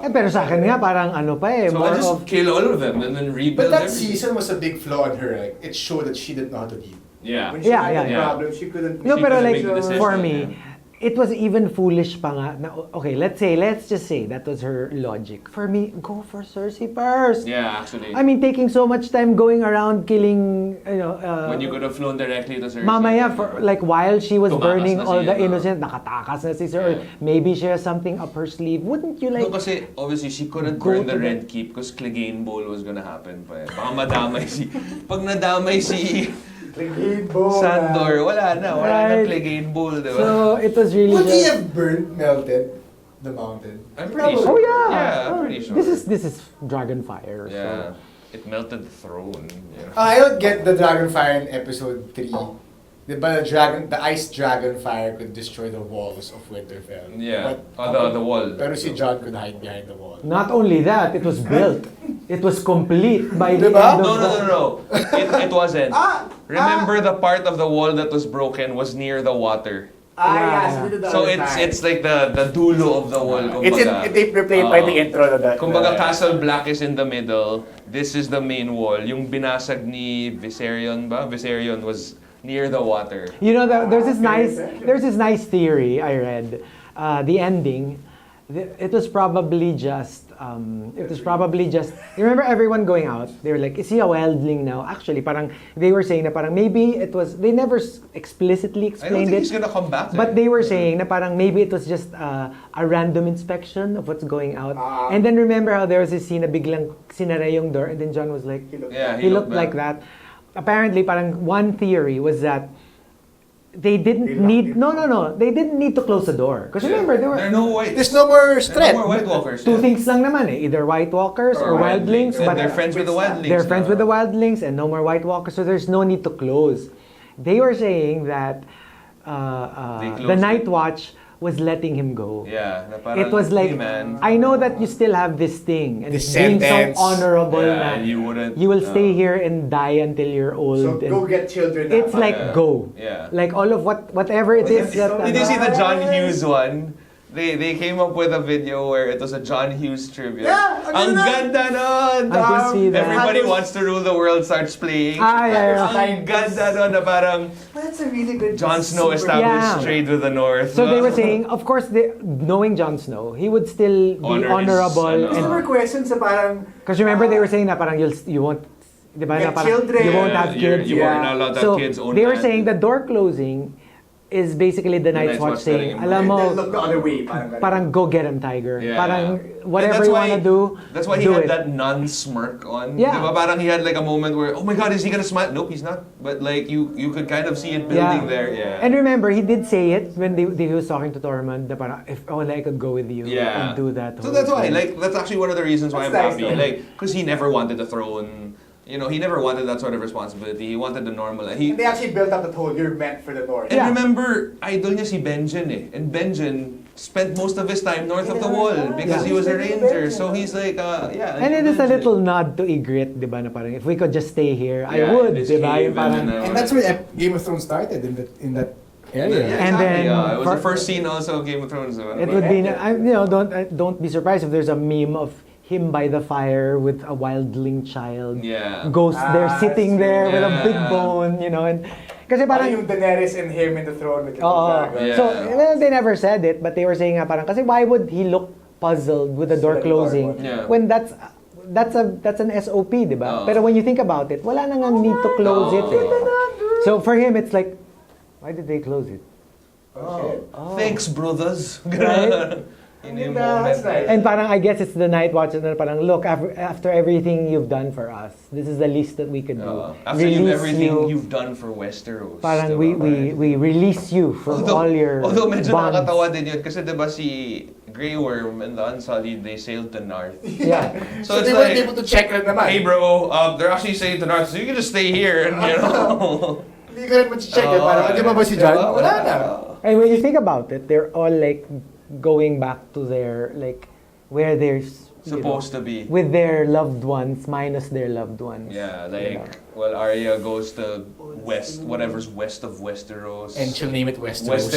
[SPEAKER 2] Oh.
[SPEAKER 3] Pero sa akin nga, parang ano pa eh,
[SPEAKER 2] So
[SPEAKER 3] more
[SPEAKER 2] I'll just
[SPEAKER 3] of...
[SPEAKER 2] kill all of them and then rebuild
[SPEAKER 1] But that
[SPEAKER 2] everything.
[SPEAKER 1] season was a big flaw in her. Like, it showed that she didn't know how to lead.
[SPEAKER 2] Yeah.
[SPEAKER 1] When she
[SPEAKER 3] Yeah,
[SPEAKER 1] had
[SPEAKER 3] yeah,
[SPEAKER 1] the
[SPEAKER 2] yeah.
[SPEAKER 1] problem, she couldn't...
[SPEAKER 3] No,
[SPEAKER 2] She
[SPEAKER 3] pero
[SPEAKER 2] couldn't
[SPEAKER 3] like,
[SPEAKER 2] make the decision,
[SPEAKER 3] for me,
[SPEAKER 2] yeah.
[SPEAKER 3] it was even foolish pa nga. Na, okay, let's just say that was her logic. For me, go for Cersei first.
[SPEAKER 2] Yeah, actually.
[SPEAKER 3] I mean, taking so much time going around killing,
[SPEAKER 2] when you could have flown directly to Cersei.
[SPEAKER 3] mamaya, for, like, while she was
[SPEAKER 2] Tumakas
[SPEAKER 3] burning
[SPEAKER 2] na
[SPEAKER 3] all
[SPEAKER 2] siya,
[SPEAKER 3] the
[SPEAKER 2] no?
[SPEAKER 3] innocent, nakatakas na si Sir, or
[SPEAKER 2] Yeah.
[SPEAKER 3] maybe she has something up her sleeve. Wouldn't you like...
[SPEAKER 2] No, kasi obviously she couldn't
[SPEAKER 3] Go
[SPEAKER 2] burn
[SPEAKER 3] to
[SPEAKER 2] the
[SPEAKER 3] the-
[SPEAKER 2] Red Keep because Clegane Bowl was gonna happen pa eh. Baka madamay si... Pag nadamay si Sandor, wala na. Wala na
[SPEAKER 3] Right.
[SPEAKER 2] Clegane Bowl, di ba?
[SPEAKER 3] So, it was really
[SPEAKER 1] Would he
[SPEAKER 3] just...
[SPEAKER 1] have burned, melted the mountain?
[SPEAKER 2] I'm pretty sure.
[SPEAKER 3] Oh yeah!
[SPEAKER 2] Yeah, I'm
[SPEAKER 3] Oh,
[SPEAKER 2] pretty sure.
[SPEAKER 3] This is dragon fire.
[SPEAKER 2] Yeah.
[SPEAKER 3] So.
[SPEAKER 2] It melted the throne. Yeah.
[SPEAKER 1] I don't get the dragon fire in episode 3. The ice dragon fire could destroy the walls of Winterfell.
[SPEAKER 2] Yeah.
[SPEAKER 1] But,
[SPEAKER 2] The wall.
[SPEAKER 1] Pero si Jon could hide behind the wall.
[SPEAKER 3] Not only that, it was built. It was complete by the
[SPEAKER 1] Diba?
[SPEAKER 3] end of
[SPEAKER 2] No. It wasn't. Remember the part of the wall that was broken was near the water.
[SPEAKER 3] Yeah.
[SPEAKER 2] So it's like the dulo of the wall. Kumbaga.
[SPEAKER 1] They replayed by the intro of that.
[SPEAKER 2] Kumbaga, Castle Black is in the middle. This is the main wall. Yung binasag ni Viserion ba? Viserion was near the water.
[SPEAKER 3] You know, there's this nice theory I read. The ending, it was probably just. You remember everyone going out? They were like, "Is he a wildling now?" Actually, parang they were saying that parang maybe it was. They never explicitly
[SPEAKER 2] I don't
[SPEAKER 3] explained
[SPEAKER 2] think
[SPEAKER 3] it.
[SPEAKER 2] he's gonna come back.
[SPEAKER 3] But they were saying na parang maybe it was just a random inspection of what's going out. And then remember how there was this scene na biglang sinara yung door and then John was like,
[SPEAKER 2] Yeah,
[SPEAKER 3] he looked like that. Apparently, parang one theory was that they didn't need, they didn't need to close the door. Because remember, there
[SPEAKER 2] are
[SPEAKER 3] were
[SPEAKER 2] no white.
[SPEAKER 1] There's no more
[SPEAKER 2] There are
[SPEAKER 1] threat.
[SPEAKER 2] no more White Walkers.
[SPEAKER 3] two
[SPEAKER 2] yeah.
[SPEAKER 3] things lang naman eh. Either White Walkers or wildlings.
[SPEAKER 2] And
[SPEAKER 3] But
[SPEAKER 2] they're friends with the wildlings.
[SPEAKER 3] they're friends
[SPEAKER 2] now.
[SPEAKER 3] with the wildlings and no more White Walkers, so there's no need to close. They were saying that
[SPEAKER 2] They closed
[SPEAKER 3] the Night
[SPEAKER 2] it.
[SPEAKER 3] Watch was letting him go.
[SPEAKER 2] Yeah. Na parang,
[SPEAKER 3] It was like,
[SPEAKER 2] hey, man.
[SPEAKER 3] I know that you still have this thing, and
[SPEAKER 1] This
[SPEAKER 3] being so
[SPEAKER 1] sentence.
[SPEAKER 3] honorable
[SPEAKER 2] Yeah,
[SPEAKER 3] na
[SPEAKER 2] you wouldn't.
[SPEAKER 3] you will stay here and die until you're old.
[SPEAKER 1] So
[SPEAKER 3] and
[SPEAKER 1] go get children.
[SPEAKER 3] it's
[SPEAKER 1] now.
[SPEAKER 3] like
[SPEAKER 2] Yeah.
[SPEAKER 3] go.
[SPEAKER 2] Yeah.
[SPEAKER 3] Like all of whatever it is. That,
[SPEAKER 2] Did you see the John Hughes one? They came up with a video where it was a John Hughes tribute.
[SPEAKER 1] Yeah,
[SPEAKER 2] Ang ganda nun!
[SPEAKER 3] I can see that.
[SPEAKER 2] Everybody Wants to Rule the World starts playing.
[SPEAKER 3] Yeah.
[SPEAKER 2] Ang ganda nun na parang
[SPEAKER 1] That's a really good.
[SPEAKER 2] Jon Snow established
[SPEAKER 3] Yeah.
[SPEAKER 2] trade with the North.
[SPEAKER 3] So they were saying, of course, knowing Jon Snow, he would still be
[SPEAKER 2] Honor his,
[SPEAKER 3] honorable.
[SPEAKER 2] ano.
[SPEAKER 1] There were questions sa parang.
[SPEAKER 3] Because remember, they were saying na parang you won't, di ba,
[SPEAKER 1] Get
[SPEAKER 3] na parang
[SPEAKER 1] children.
[SPEAKER 3] you won't have kids.
[SPEAKER 2] You are not allowed to
[SPEAKER 3] So
[SPEAKER 2] have kids. Own
[SPEAKER 3] they were
[SPEAKER 2] land.
[SPEAKER 3] saying the door closing is basically the Night's Watch saying, alam mo,
[SPEAKER 1] Then look the other way.
[SPEAKER 3] parang go get him, Tiger.
[SPEAKER 2] Yeah.
[SPEAKER 3] Parang
[SPEAKER 2] And
[SPEAKER 3] whatever
[SPEAKER 2] that's
[SPEAKER 3] you
[SPEAKER 2] why-
[SPEAKER 3] wanna do,
[SPEAKER 2] That's why he
[SPEAKER 3] do
[SPEAKER 2] had
[SPEAKER 3] it.
[SPEAKER 2] that non-smirk on.
[SPEAKER 3] Yeah.
[SPEAKER 2] Diba? Parang he had like a moment where, oh my God, is he gonna smile? Nope, he's not. But like you could kind of see it building there. Yeah.
[SPEAKER 3] And remember, he did say it when he was talking to Tormund, na parang, if only I could go with you
[SPEAKER 2] Yeah.
[SPEAKER 3] and do that.
[SPEAKER 2] So
[SPEAKER 3] whole
[SPEAKER 2] that's why,
[SPEAKER 3] thing.
[SPEAKER 2] like, that's actually one of the reasons why
[SPEAKER 1] That's
[SPEAKER 2] I'm
[SPEAKER 1] nice,
[SPEAKER 2] happy.
[SPEAKER 1] though.
[SPEAKER 2] Like, because he never wanted the throne. You know, he never wanted that sort of responsibility. He wanted the normal.
[SPEAKER 1] And they actually built up that whole you're meant for the North.
[SPEAKER 2] And
[SPEAKER 3] Yeah.
[SPEAKER 2] remember, idol niya si Benjen eh. And Benjen spent most of his time north of the wall because he was a ranger. So he's like, yeah.
[SPEAKER 3] And it is a
[SPEAKER 2] Benjen.
[SPEAKER 3] little nod to Ygritte, di ba, na parang, if we could just stay here, I
[SPEAKER 2] Yeah,
[SPEAKER 3] would,
[SPEAKER 2] this
[SPEAKER 3] di ba?
[SPEAKER 2] cave
[SPEAKER 3] Yung parang,
[SPEAKER 2] and,
[SPEAKER 4] And that's where Game of Thrones started, in that area.
[SPEAKER 2] Yeah,
[SPEAKER 3] And
[SPEAKER 2] exactly,
[SPEAKER 3] then
[SPEAKER 2] yeah. It was
[SPEAKER 3] for-
[SPEAKER 2] the first scene also of Game of Thrones.
[SPEAKER 3] it would be, don't be surprised if there's a meme of him by the fire with a wildling child.
[SPEAKER 2] Yeah.
[SPEAKER 3] Ghost there
[SPEAKER 1] Ah,
[SPEAKER 3] sitting there with a
[SPEAKER 2] yeah.
[SPEAKER 3] big bone, and kasi
[SPEAKER 1] Parang
[SPEAKER 3] parang
[SPEAKER 1] yung Daenerys and him in the throne. With the
[SPEAKER 3] Oo.
[SPEAKER 1] dragon.
[SPEAKER 2] Yeah.
[SPEAKER 3] So, well, they never said it, but they were saying nga parang, kasi why would he look puzzled with the door
[SPEAKER 1] Sila yung
[SPEAKER 3] closing
[SPEAKER 1] door.
[SPEAKER 2] Yeah.
[SPEAKER 3] when that's an SOP, di ba?
[SPEAKER 2] Oo.
[SPEAKER 3] Pero when you think about it, wala na nga need to close
[SPEAKER 2] Oo.
[SPEAKER 3] it. Eh. So for him, it's like, why did they close it?
[SPEAKER 1] Oh.
[SPEAKER 2] Thanks, brothers.
[SPEAKER 3] Right?
[SPEAKER 2] In a
[SPEAKER 1] That's
[SPEAKER 2] moment.
[SPEAKER 1] nice.
[SPEAKER 3] And parang, I guess it's the Night Watch, and then parang, look, after everything you've done for us, this is the least that we could do.
[SPEAKER 2] After
[SPEAKER 3] Release
[SPEAKER 2] everything
[SPEAKER 3] you.
[SPEAKER 2] you've done for Westeros.
[SPEAKER 3] Parang
[SPEAKER 2] diba?
[SPEAKER 3] we release you from all your
[SPEAKER 2] although medyo
[SPEAKER 3] bonds.
[SPEAKER 2] nakakatawa din yun kasi diba si Grey Worm and the Unsullied, they sailed to North.
[SPEAKER 3] Yeah.
[SPEAKER 2] So,
[SPEAKER 1] they
[SPEAKER 2] it's
[SPEAKER 1] weren't
[SPEAKER 2] like,
[SPEAKER 1] able to check rin naman.
[SPEAKER 2] hey bro, they're actually sailing to North, so you can just stay here and you know.
[SPEAKER 1] Hindi ko rin check eh. Parang, di ba si John? Wala na.
[SPEAKER 3] And when you think about it, they're all like going back to their like where they're
[SPEAKER 2] Supposed to be.
[SPEAKER 3] with their loved ones minus their loved ones.
[SPEAKER 2] Yeah,
[SPEAKER 3] You
[SPEAKER 2] like, well, Arya goes to west, whatever's west of Westeros.
[SPEAKER 1] And she'll name it Westeros.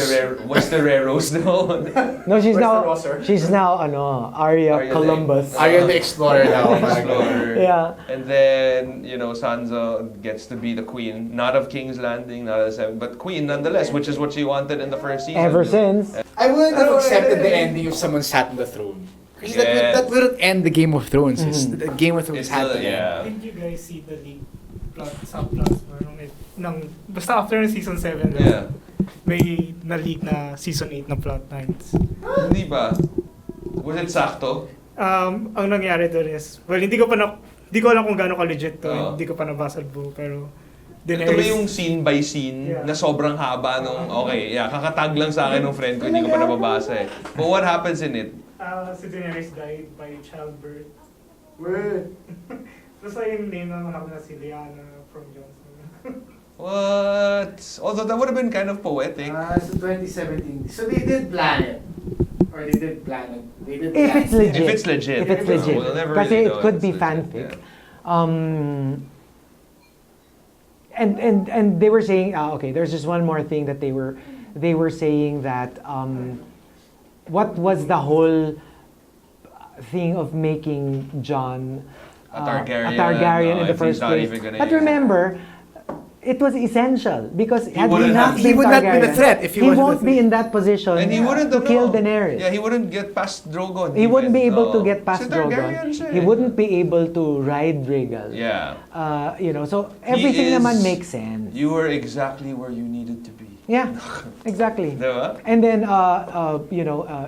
[SPEAKER 2] Westereros, no.
[SPEAKER 3] No,
[SPEAKER 1] Westeroser.
[SPEAKER 3] she's now Arya
[SPEAKER 2] Arya the-
[SPEAKER 3] Columbus.
[SPEAKER 1] Arya the Explorer now.
[SPEAKER 2] Explorer.
[SPEAKER 3] Yeah.
[SPEAKER 2] And then, Sansa gets to be the queen, not of King's Landing, not of the Seven, but queen nonetheless, which is what she wanted in the first season.
[SPEAKER 3] Ever since.
[SPEAKER 1] I wouldn't have accepted the ending if someone sat on the throne. Because
[SPEAKER 2] Yes.
[SPEAKER 1] that wouldn't end the Game of Thrones. The Game of Thrones
[SPEAKER 2] It's
[SPEAKER 1] had
[SPEAKER 2] still,
[SPEAKER 1] to end.
[SPEAKER 2] yeah.
[SPEAKER 5] Did you guys see the leak plot, subplots basta after ng season 7,
[SPEAKER 2] Yeah.
[SPEAKER 5] may na-leak na season 8 na plot lines.
[SPEAKER 2] Hindi ba? Was it sakto?
[SPEAKER 5] Ang nangyari doon is, well, hindi ko alam kung gaano ka-legit to,
[SPEAKER 2] Oo.
[SPEAKER 5] hindi ko pa nabasa buo, pero
[SPEAKER 2] Ito ba yung scene by scene
[SPEAKER 5] Yeah.
[SPEAKER 2] na sobrang haba nung, okay, yeah, kakatag lang sa akin ng friend ko, hindi ko pa nababasa eh. But what happens in it?
[SPEAKER 5] si Daenerys died by childbirth.
[SPEAKER 1] Word.
[SPEAKER 5] Basta yung name na namin na si Lyanna from Johnson.
[SPEAKER 2] What? Although that would have been kind of poetic.
[SPEAKER 1] So 2017. So they did plan it. Or they did plan it. They did
[SPEAKER 3] If
[SPEAKER 1] plan
[SPEAKER 3] it's
[SPEAKER 1] it.
[SPEAKER 3] legit.
[SPEAKER 2] If it's legit.
[SPEAKER 3] If it's
[SPEAKER 2] Yeah,
[SPEAKER 3] legit.
[SPEAKER 2] we'll never
[SPEAKER 3] Kasi
[SPEAKER 2] really
[SPEAKER 3] it
[SPEAKER 2] know
[SPEAKER 3] could
[SPEAKER 2] if
[SPEAKER 3] be
[SPEAKER 2] it's legit,
[SPEAKER 3] fanfic.
[SPEAKER 2] yeah.
[SPEAKER 3] And they were saying, okay, there's just one more thing that they were saying that what was the whole thing of making Jon
[SPEAKER 2] A Targaryen,
[SPEAKER 3] Targaryen in the
[SPEAKER 2] if he's
[SPEAKER 3] first
[SPEAKER 2] not
[SPEAKER 3] place?
[SPEAKER 2] even gonna
[SPEAKER 3] But
[SPEAKER 2] use it.
[SPEAKER 3] remember, it was essential because had he
[SPEAKER 2] wouldn't
[SPEAKER 3] not
[SPEAKER 2] have-
[SPEAKER 3] been
[SPEAKER 1] he would not be the
[SPEAKER 3] Targaryen,
[SPEAKER 1] threat if he
[SPEAKER 3] he
[SPEAKER 1] wasn't
[SPEAKER 3] won't
[SPEAKER 1] the
[SPEAKER 3] be
[SPEAKER 1] threat.
[SPEAKER 3] in that position
[SPEAKER 2] And he wouldn't
[SPEAKER 3] to
[SPEAKER 2] have
[SPEAKER 3] kill
[SPEAKER 2] known.
[SPEAKER 3] Daenerys.
[SPEAKER 2] Yeah, he wouldn't get past Drogon.
[SPEAKER 3] He wouldn't be able to
[SPEAKER 2] No.
[SPEAKER 3] get past
[SPEAKER 2] Kasi Targaryen
[SPEAKER 3] Drogon.
[SPEAKER 2] siya
[SPEAKER 3] He
[SPEAKER 2] eh.
[SPEAKER 3] wouldn't be able to ride Rhaegal.
[SPEAKER 2] Yeah.
[SPEAKER 3] So everything
[SPEAKER 2] is-
[SPEAKER 3] naman makes sense.
[SPEAKER 2] You were exactly where you needed to be.
[SPEAKER 3] Yeah, exactly.
[SPEAKER 2] Diba?
[SPEAKER 3] And then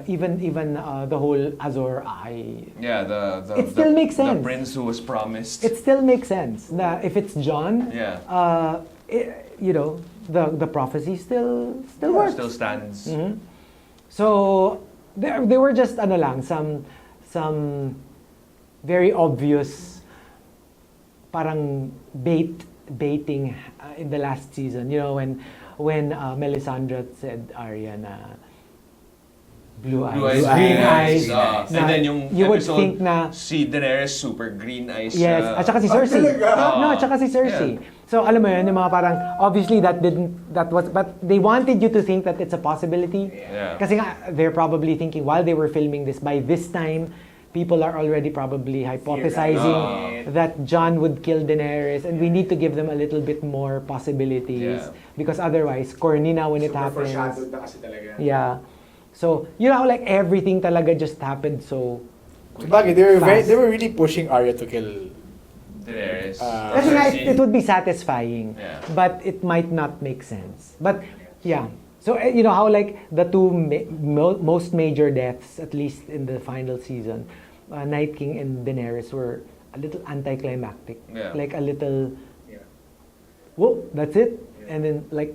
[SPEAKER 3] even the whole Azor Ahai,
[SPEAKER 2] Yeah, the
[SPEAKER 3] It still makes
[SPEAKER 2] The
[SPEAKER 3] sense.
[SPEAKER 2] prince who was promised.
[SPEAKER 3] it still makes sense. Na if it's John,
[SPEAKER 2] Yeah.
[SPEAKER 3] The prophecy still works.
[SPEAKER 2] Still stands.
[SPEAKER 3] Mhm. So they were just some very obvious parang baiting in the last season. When Melisandre said Arya na blue eyes,
[SPEAKER 2] Blue eyes,
[SPEAKER 3] green eyes.
[SPEAKER 2] And then yung
[SPEAKER 3] you would
[SPEAKER 2] episode,
[SPEAKER 3] think na
[SPEAKER 2] si Daenerys super green eyes
[SPEAKER 3] yes,
[SPEAKER 2] siya.
[SPEAKER 3] at saka si Cersei.
[SPEAKER 4] talaga?
[SPEAKER 3] No, at saka si Cersei. So alam mo yun, yung mga parang obviously that was but they wanted you to think that it's a possibility.
[SPEAKER 2] Yeah.
[SPEAKER 3] Kasi nga they're probably thinking while they were filming this, by this time people are already probably hypothesizing that Jon would kill Daenerys, and we need to give them a little bit more possibilities because otherwise corny na when it happens.
[SPEAKER 1] Foreshadowed na kasi talaga.
[SPEAKER 3] Yeah. So, you know how like everything talaga just happened so
[SPEAKER 4] Sabagay, they were really pushing Arya to kill.
[SPEAKER 2] Daenerys.
[SPEAKER 3] kasi nga, it would be satisfying,
[SPEAKER 2] Yeah.
[SPEAKER 3] but it might not make sense. But yeah. So, you know how like the two most major deaths, at least in the final season, Night King and Daenerys were a little anticlimactic.
[SPEAKER 2] Yeah.
[SPEAKER 3] Like a little,
[SPEAKER 1] Yeah.
[SPEAKER 3] whoa, that's it? And then like,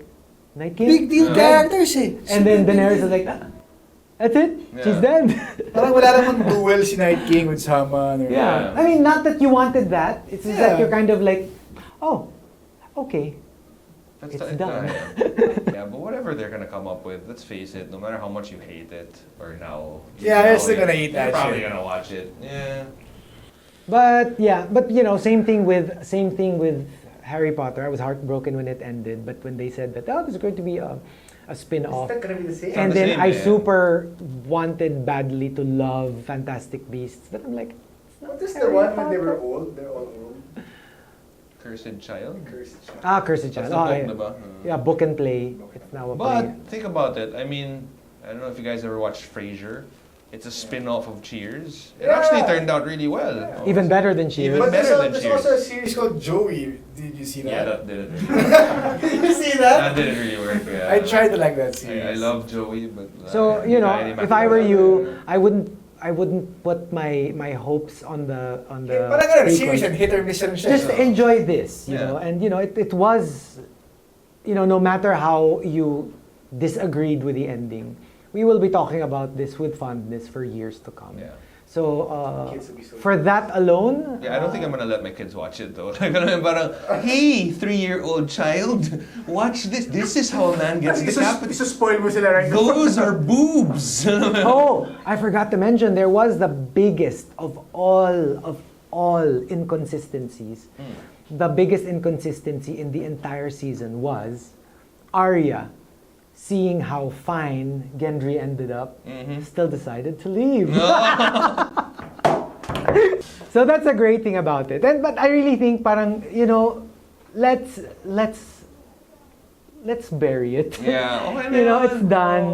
[SPEAKER 3] Night King?
[SPEAKER 4] Big deal
[SPEAKER 3] dead.
[SPEAKER 4] characters eh.
[SPEAKER 3] And then Daenerys was like, that's it? She's
[SPEAKER 2] Yeah.
[SPEAKER 3] dead?
[SPEAKER 4] Parang wala namang duel si Night King with Saman. Or
[SPEAKER 3] Yeah. I mean, not that you wanted that. It's just that
[SPEAKER 4] Yeah.
[SPEAKER 3] you're kind of like, oh, okay.
[SPEAKER 2] That's
[SPEAKER 3] It's done.
[SPEAKER 2] Yeah, but whatever they're gonna come up with, let's face it, no matter how much you hate it, or now.
[SPEAKER 4] Yeah, you're still gonna hate
[SPEAKER 2] you're
[SPEAKER 4] that
[SPEAKER 2] probably
[SPEAKER 4] shit.
[SPEAKER 2] gonna watch it. Yeah.
[SPEAKER 3] But you know, same thing with Harry Potter. I was heartbroken when it ended, but when they said that there's going to be a spin-off,
[SPEAKER 1] Is that gonna be the same?
[SPEAKER 3] and
[SPEAKER 2] the
[SPEAKER 3] then
[SPEAKER 2] same,
[SPEAKER 3] I
[SPEAKER 2] yeah.
[SPEAKER 3] super wanted badly to love Fantastic Beasts, but I'm like, it's not
[SPEAKER 1] What is the
[SPEAKER 3] Harry
[SPEAKER 1] one when they
[SPEAKER 3] Potter.
[SPEAKER 1] were old? They're all old.
[SPEAKER 2] Cursed Child?
[SPEAKER 1] Cursed child.
[SPEAKER 3] Ah, Cursed
[SPEAKER 2] That's
[SPEAKER 3] Child.
[SPEAKER 2] the
[SPEAKER 3] Oh,
[SPEAKER 2] book,
[SPEAKER 3] yeah.
[SPEAKER 2] diba?
[SPEAKER 3] Yeah, book and play. It's now a play.
[SPEAKER 2] But think about it. I mean, I don't know if you guys ever watched Frasier. It's a spin-off of Cheers. It
[SPEAKER 1] Yeah.
[SPEAKER 2] actually turned out really well.
[SPEAKER 3] Even better than Cheers.
[SPEAKER 2] Even
[SPEAKER 1] But
[SPEAKER 2] better than
[SPEAKER 1] there's
[SPEAKER 2] Cheers.
[SPEAKER 1] also a series called Joey. Did you see that?
[SPEAKER 2] Yeah, that didn't.
[SPEAKER 1] Did you see that?
[SPEAKER 2] That didn't really work. Yeah.
[SPEAKER 1] I tried to like that series.
[SPEAKER 2] I love Joey, but
[SPEAKER 3] So you know, if I were you, I wouldn't put my hopes on the
[SPEAKER 1] Parang ganun,
[SPEAKER 3] prequel.
[SPEAKER 1] series and hit or miss lang siya.
[SPEAKER 3] Just enjoy this, you
[SPEAKER 2] Yeah.
[SPEAKER 3] know, and you know it was, you know, no matter how you disagreed with the ending, we will be talking about this with fondness for years to come.
[SPEAKER 2] Yeah.
[SPEAKER 3] So
[SPEAKER 1] Kids will be so
[SPEAKER 3] for that alone,
[SPEAKER 2] Yeah, I don't think I'm gonna let my kids watch it though. Like, parang, hey, 3-year-old child, watch this. This is how a man gets decapitated.
[SPEAKER 1] Isa-spoil mo sila right now.
[SPEAKER 2] Those are boobs.
[SPEAKER 3] oh, I forgot to mention there was the biggest of all inconsistencies. The biggest inconsistency in the entire season was Arya, seeing how fine Gendry ended up, still decided to leave. So that's a great thing about it. But I really think parang, you know, let's bury it.
[SPEAKER 2] Yeah, okay
[SPEAKER 3] You know,
[SPEAKER 2] naman.
[SPEAKER 3] it's done.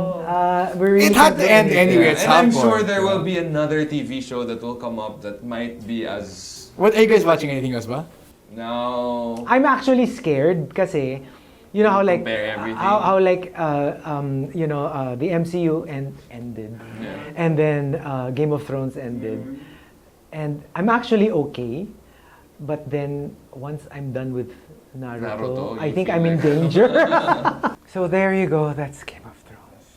[SPEAKER 3] We really
[SPEAKER 4] It had
[SPEAKER 3] can't
[SPEAKER 4] to
[SPEAKER 3] do
[SPEAKER 4] end
[SPEAKER 3] anything.
[SPEAKER 4] anyway
[SPEAKER 2] Yeah,
[SPEAKER 4] at
[SPEAKER 2] and
[SPEAKER 4] some
[SPEAKER 2] I'm
[SPEAKER 4] point.
[SPEAKER 2] sure there will be another TV show that will come up that might be as
[SPEAKER 4] What, are you guys watching anything else ba?
[SPEAKER 2] now.
[SPEAKER 3] I'm actually scared kasi, you know how like
[SPEAKER 2] Compare everything.
[SPEAKER 3] how like you know the MCU ended,
[SPEAKER 2] Yeah.
[SPEAKER 3] and then Game of Thrones ended, and I'm actually okay, but then once I'm done with Naruto,
[SPEAKER 2] Naruto,
[SPEAKER 3] I
[SPEAKER 2] you
[SPEAKER 3] think
[SPEAKER 2] feel
[SPEAKER 3] I'm in
[SPEAKER 2] like-
[SPEAKER 3] danger. So there you go. That's Game of Thrones,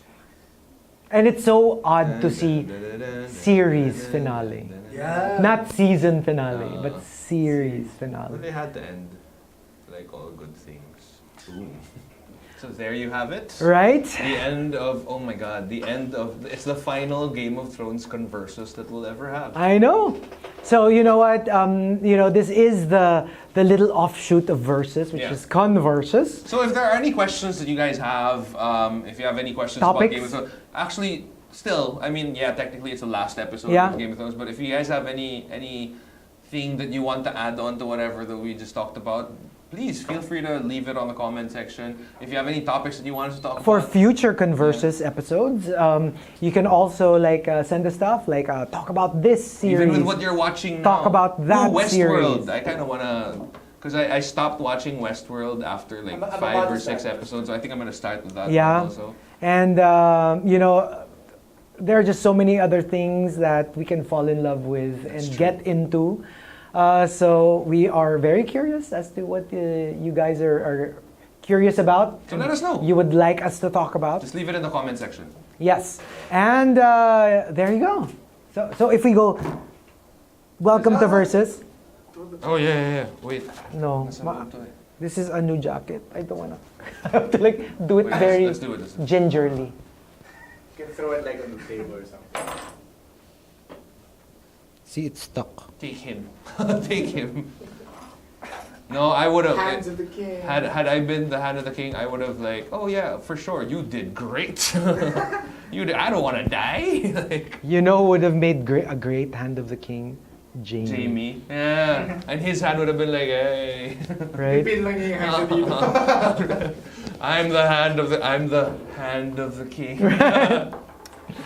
[SPEAKER 3] and it's so odd to see series finale.
[SPEAKER 1] Yeah.
[SPEAKER 3] Not season finale, but series
[SPEAKER 2] But
[SPEAKER 3] finale.
[SPEAKER 2] they had to end, like all good things. Boom. So there you have it.
[SPEAKER 3] Right?
[SPEAKER 2] The end of, oh my god, it's the final Game of Thrones conversus that we'll ever have.
[SPEAKER 3] I know. So you know what? You know, this is the little offshoot of Versus, which
[SPEAKER 2] Yeah.
[SPEAKER 3] is Conversus.
[SPEAKER 2] So if there are any questions that you guys have, if you have any questions
[SPEAKER 3] Topics?
[SPEAKER 2] about Game of Thrones, actually, still, I mean, yeah, technically it's the last episode
[SPEAKER 3] Yeah.
[SPEAKER 2] of Game of Thrones, but if you guys have anything that you want to add on to whatever that we just talked about, please feel free to leave it on the comment section. If you have any topics that you want us to talk
[SPEAKER 3] For
[SPEAKER 2] about.
[SPEAKER 3] future Conversus episodes, you can also like send us stuff like talk about this series.
[SPEAKER 2] Even with what you're watching now.
[SPEAKER 3] Talk about that
[SPEAKER 2] Westworld.
[SPEAKER 3] series.
[SPEAKER 2] I kind of want to... Because I stopped watching Westworld after like
[SPEAKER 1] I'm
[SPEAKER 2] 5
[SPEAKER 1] about
[SPEAKER 2] or
[SPEAKER 1] to
[SPEAKER 2] 6
[SPEAKER 1] start.
[SPEAKER 2] episodes. So I think I'm going to start with that
[SPEAKER 3] Yeah.
[SPEAKER 2] one also.
[SPEAKER 3] And you know, there are just so many other things that we can fall in love with and get into. So we are very curious as to what you guys are curious about.
[SPEAKER 2] So let us know.
[SPEAKER 3] You would like us to talk about.
[SPEAKER 2] Just leave it in the comment section.
[SPEAKER 3] Yes. And there you go. So if we go, welcome to Versus.
[SPEAKER 2] Oh, yeah. Wait.
[SPEAKER 3] No,
[SPEAKER 2] Nasa loob to eh.
[SPEAKER 3] this is a new jacket. I don't wanna. I have to like do it
[SPEAKER 2] Wait,
[SPEAKER 3] very
[SPEAKER 2] let's do it.
[SPEAKER 3] gingerly.
[SPEAKER 1] You can throw it like on the table or something.
[SPEAKER 3] See, it's stuck.
[SPEAKER 2] Take him. Take him. No, I would have.
[SPEAKER 1] Hands of the king.
[SPEAKER 2] Had I been the hand of the king, I would have like, oh yeah, for sure, you did great. I don't want to die. Like,
[SPEAKER 3] You know who would have made a great hand of the king? Jamie.
[SPEAKER 2] Jamie, yeah, and his hand would have been like, hey,
[SPEAKER 3] Right?
[SPEAKER 1] Pipin lang yung hands dito.
[SPEAKER 2] I'm the hand of the king.